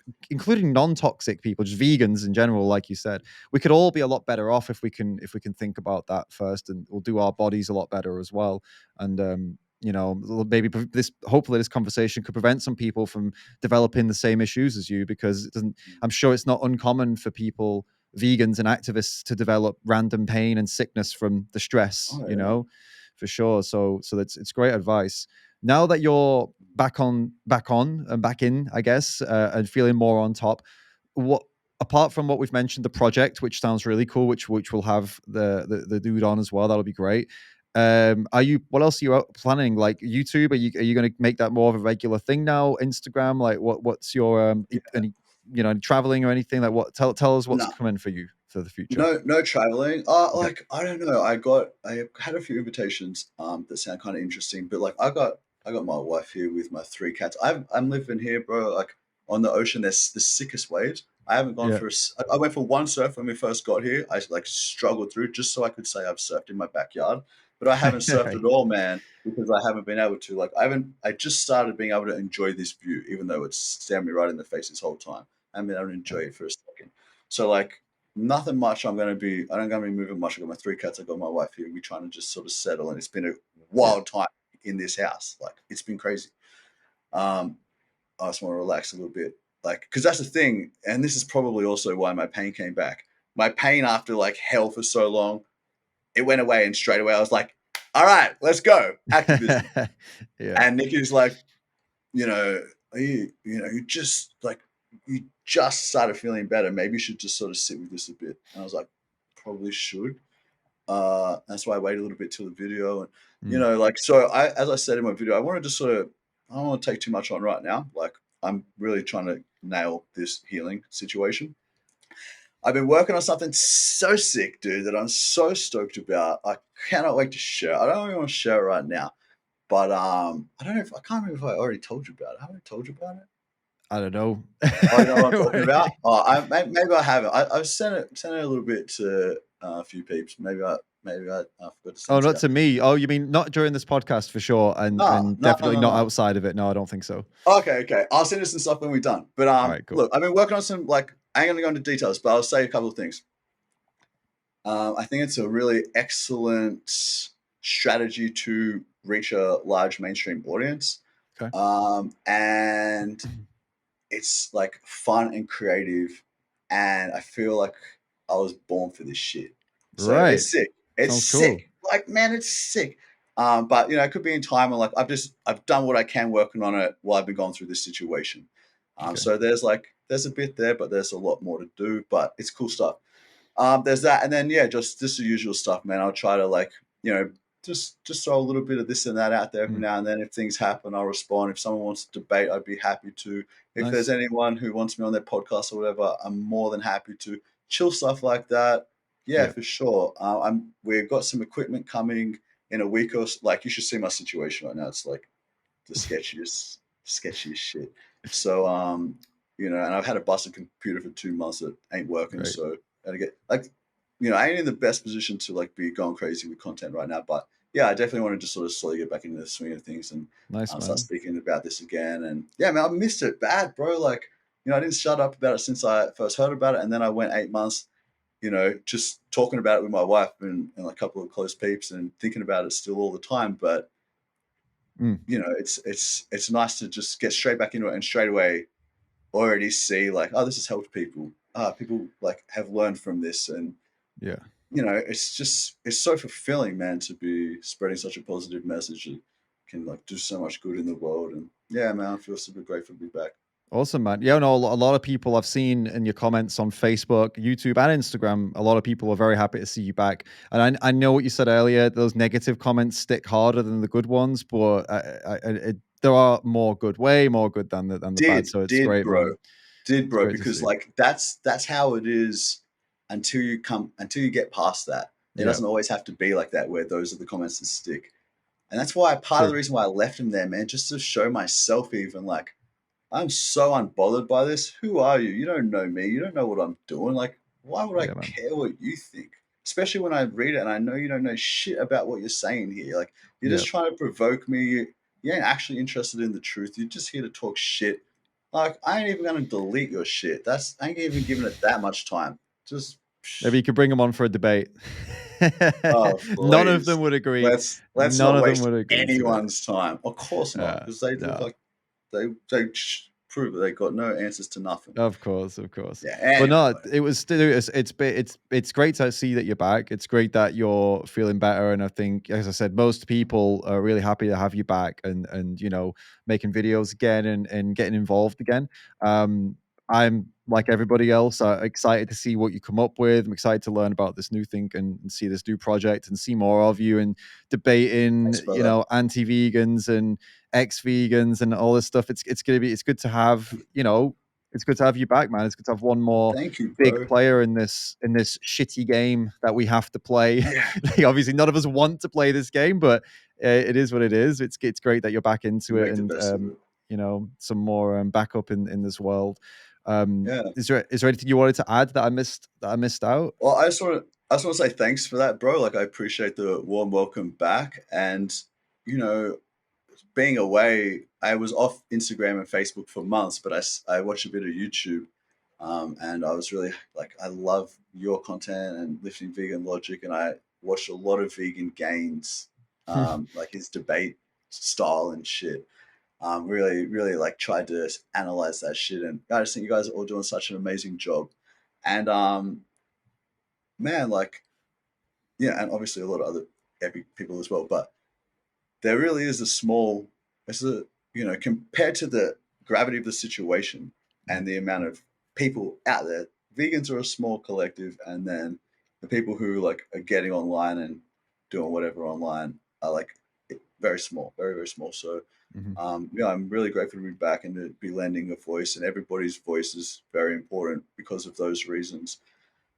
A: non-toxic people, just vegans in general, like you said, we could all be a lot better off if we can think about that first, and we'll do our bodies a lot better as well. And maybe this hopefully this conversation could prevent some people from developing the same issues as you because it doesn't. I'm sure it's not uncommon for people, vegans and activists, to develop random pain and sickness from the stress,
B: Oh yeah.
A: for sure. So it's great advice. Now that you're back on and back in, I guess, and feeling more on top, what apart from what we've mentioned, the project, which sounds really cool, which will have the dude on as well, that'll be great. Are you what else are you planning? Like YouTube? Are you going to make that more of a regular thing now? Instagram? Like what's your
B: Yeah.
A: any traveling or anything? Like what tell us what's
B: No,
A: coming for you for the future.
B: no traveling.
A: Okay.
B: Like I don't know. I had a few invitations that sound kind of interesting, but like I got my wife here with my three cats. I'm living here, bro. Like on the ocean, there's the sickest waves. I haven't gone
A: Yeah.
B: for I went for one surf when we first got here. I like struggled through just so I could say I've surfed in my backyard. but I haven't surfed
A: Right.
B: at all, man, because I haven't been able to. Like, I just started being able to enjoy this view, even though it's staring me right in the face this whole time. I haven't been able to
A: Yeah.
B: enjoy it for a second. So, like, nothing much. I don't gonna be moving much. I got my three cats. I got my wife here. We're trying to just sort of settle, and it's been a
A: Yeah.
B: wild time in this house. Like, it's been crazy. Um, I just want to relax a little bit. Like, because that's the thing, and this is probably also why my pain came back. My pain after like hell for so long, it went away, and straight away I was like, "All right, let's go, activism."
A: Yeah.
B: And Nikki's like, "You know, you just like you just started feeling better. Maybe you should just sort of sit with this a bit." And I was like, "Probably should." That's why I waited a little bit till the video, and
A: Mm.
B: like so. As I said in my video, I wanted to sort of I don't want to take too much on right now. Like I'm really trying to nail this healing situation. I've been working on something so sick, dude, that I'm so stoked about. I cannot wait to share. I don't even want to share it right now, but I don't know if I can't remember if I already told you about it. Have I told you about it?
A: I don't know.
B: Oh, you know what I'm talking about? Oh, maybe I haven't. I've sent it a little bit to a few peeps. Maybe I forgot to
A: Oh,
B: send it to
A: not
B: you.
A: to me. Oh, you mean not during this podcast for sure, and
B: No, no, no,
A: definitely
B: no,
A: not
B: no.
A: outside of it. No, I don't think so.
B: Okay, okay. I'll send you some stuff when we're done. But
A: All right, cool.
B: look, I've been working on some like I ain't gonna go into details, but I'll say a couple of things. I think it's a really excellent strategy to reach a large mainstream audience,
A: Okay.
B: and it's like fun and creative, and I feel like I was born for this shit. So
A: Right.
B: it's sick. It's
A: Sounds cool.
B: sick. Like man, it's sick. But it could be in time and like I've done what I can working on it while I've been going through this situation.
A: Okay.
B: So there's a bit there, but there's a lot more to do. But it's cool stuff. There's that, and then yeah, just the usual stuff, man. I'll try to like you know just throw a little bit of this and that out there every
A: Mm.
B: now and then. If things happen, I'll respond. If someone wants to debate, I'd be happy to. If there's
A: Nice.
B: anyone who wants me on their podcast or whatever, I'm more than happy to chill stuff like that. Yeah,
A: Yeah.
B: for sure. We've got some equipment coming in a week or so. Like you should see my situation right now. It's like the sketchiest shit. So and I've had a busted computer for 2 months that ain't working.
A: Great.
B: So I get like, I ain't in the best position to like be going crazy with content right now. But yeah, I definitely want to just sort of slowly get back into the swing of things and
A: Nice,
B: start
A: man.
B: speaking about this again. And yeah, man, I missed it bad, bro. Like, I didn't shut up about it since I first heard about it, and then I went 8 months. Just talking about it with my wife and a couple of close peeps and thinking about it still all the time. But
A: Mm.
B: it's nice to just get straight back into it and straight away already see like, oh, this has helped people. People like have learned from this, and
A: Yeah.
B: it's so fulfilling, man, to be spreading such a positive message that can like do so much good in the world. And yeah, man, I feel super grateful to be back.
A: Awesome, man. Yeah, no, a lot of people I've seen in your comments on Facebook, YouTube, and Instagram, a lot of people are very happy to see you back. And I know what you said earlier; those negative comments stick harder than the good ones, but there are more good, way more good than the bad.
B: Did
A: So it's
B: did
A: great,
B: bro,
A: man.
B: did
A: It's
B: bro,
A: great to
B: because
A: see.
B: like that's how it is until you get past that. It
A: Yeah,
B: doesn't always have to be like that where those are the comments that stick. And that's why part of
A: true.
B: the reason why I left him there, man, just to show myself even like I'm so unbothered by this. Who are you? You don't know me. You don't know what I'm doing. Like, why would I
A: Yeah, man.
B: care what you think? Especially when I read it and I know you don't know shit about what you're saying here. Like, you're
A: Yeah.
B: just trying to provoke me. You ain't actually interested in the truth. You're just here to talk shit. Like, I ain't even gonna delete your shit. I ain't even giving it that much time. Just
A: Maybe you could bring them on for a debate.
B: oh
A: None of them
B: please.
A: would agree.
B: Let's
A: None
B: not
A: of them
B: waste
A: would agree to it.
B: anyone's time. Of course not, because they look
A: No.
B: like they prove that they got no answers to nothing.
A: Of course, of course.
B: Yeah.
A: But
B: Anyway,
A: no, it was still it's great to see that you're back. It's great that you're feeling better, and I think, as I said, most people are really happy to have you back and making videos again and getting involved again. I'm like everybody else, excited to see what you come up with. I'm excited to learn about this new thing and see this new project and see more of you and debating,
B: thanks, brother.
A: anti-vegans and ex-vegans and all this stuff. It's good to have, it's good to have you back, man. It's good to have one more
B: Thank you,
A: big
B: bro.
A: player in this shitty game that we have to play.
B: Yeah,
A: Like, obviously, none of us want to play this game, but it is what it is. It's great that you're back into
B: we
A: it,
B: make the
A: and
B: best of it.
A: some more backup in this world.
B: Yeah.
A: Is there anything you wanted to add that I missed out?
B: Well, I just want to. I just want to say thanks for that, bro. Like, I appreciate the warm welcome back. And, you know, being away, I was off Instagram and Facebook for months, but I watched a bit of YouTube. And I was really like, I love your content and lifting vegan logic. And I watched a lot of vegan gains, like his debate style and shit. Really, really like tried to analyze that shit. And I just think you guys are all doing such an amazing job. And man, like, yeah, and obviously a lot of other epic people as well. But there really is a small, it's a, compared to the gravity of the situation and the amount of people out there, vegans are a small collective, and then the people who like are getting online and doing whatever online are like very small, very, very small. So
A: Mhm.
B: yeah, I'm really grateful to be back and to be lending a voice, and everybody's voice is very important because of those reasons.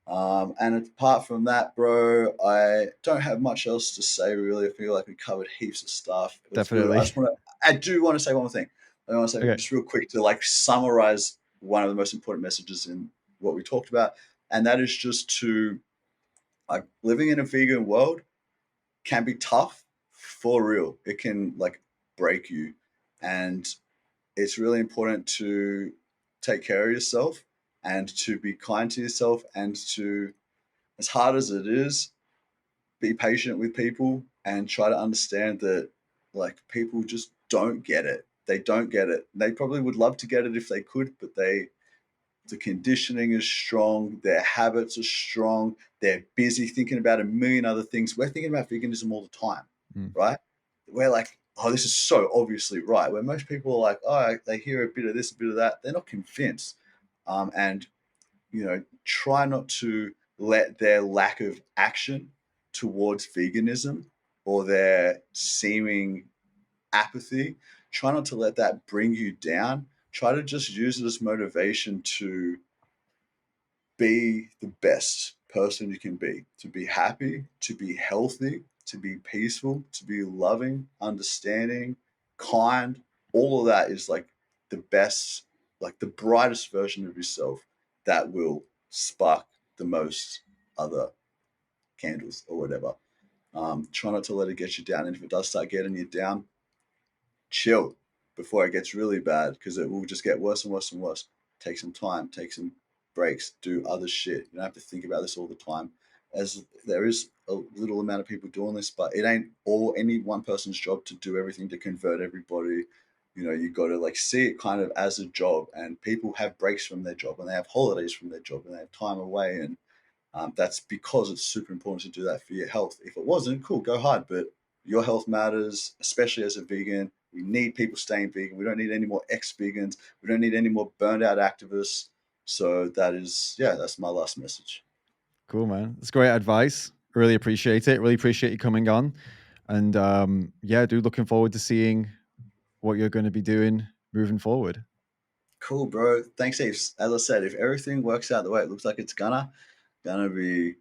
B: And apart from that, bro, I don't have much else to say really. I feel like we covered heaps of stuff. It was good.
A: Definitely.
B: I do want to say one more thing. I want to say
A: Okay.
B: just real quick to like summarize one of the most important messages in what we talked about. And that is just to like living in a vegan world can be tough for real. It can like break you. And it's really important to take care of yourself and to be kind to yourself and to, as hard as it is, be patient with people and try to understand that like people just don't get it. They don't get it. They probably would love to get it if they could, but the conditioning is strong, their habits are strong, they're busy thinking about a million other things. We're thinking about veganism all the time,
A: Mm.
B: right? We're like, oh, this is so obviously right. Where most people are like, oh, they hear a bit of this, a bit of that, they're not convinced. And try not to let their lack of action towards veganism or their seeming apathy, try not to let that bring you down. Try to just use it as motivation to be the best person you can be, to be happy, to be healthy, to be peaceful, to be loving, understanding, kind. All of that is like the best, like the brightest version of yourself that will spark the most other candles or whatever. Try not to let it get you down. And if it does start getting you down, chill before it gets really bad because it will just get worse and worse and worse. Take some time, take some breaks, do other shit. You don't have to think about this all the time. As there is a little amount of people doing this, but it ain't all any one person's job to do everything to convert everybody. You got to like see it kind of as a job, and people have breaks from their job, and they have holidays from their job, and they have time away, and that's because it's super important to do that for your health. If it wasn't, cool, go hard. But your health matters, especially as a vegan. We need people staying vegan. We don't need any more ex-vegans. We don't need any more burned out activists. So that's my last message.
A: Cool, man. It's great advice. Really appreciate it. Really appreciate you coming on. And yeah, dude, looking forward to seeing what you're going to be doing moving forward.
B: Cool, bro. Thanks, heaps. As I said, if everything works out the way it looks like it's gonna be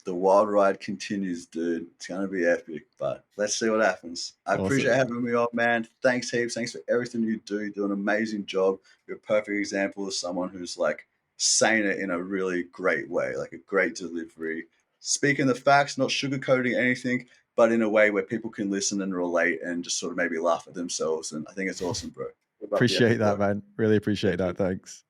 B: the wild ride continues, dude. It's gonna be epic, but let's see what happens. I appreciate
A: Awesome.
B: having me on, man. Thanks heaps. Thanks for everything you do. You do an amazing job. You're a perfect example of someone who's like saying it in a really great way, like a great delivery, speaking the facts, not sugarcoating anything, but in a way where people can listen and relate and just sort of maybe laugh at themselves. And I think it's awesome, bro. Keep up the
A: Appreciate
B: epic
A: that,
B: work.
A: man. Really appreciate
B: Thank
A: that.
B: you.
A: Thanks.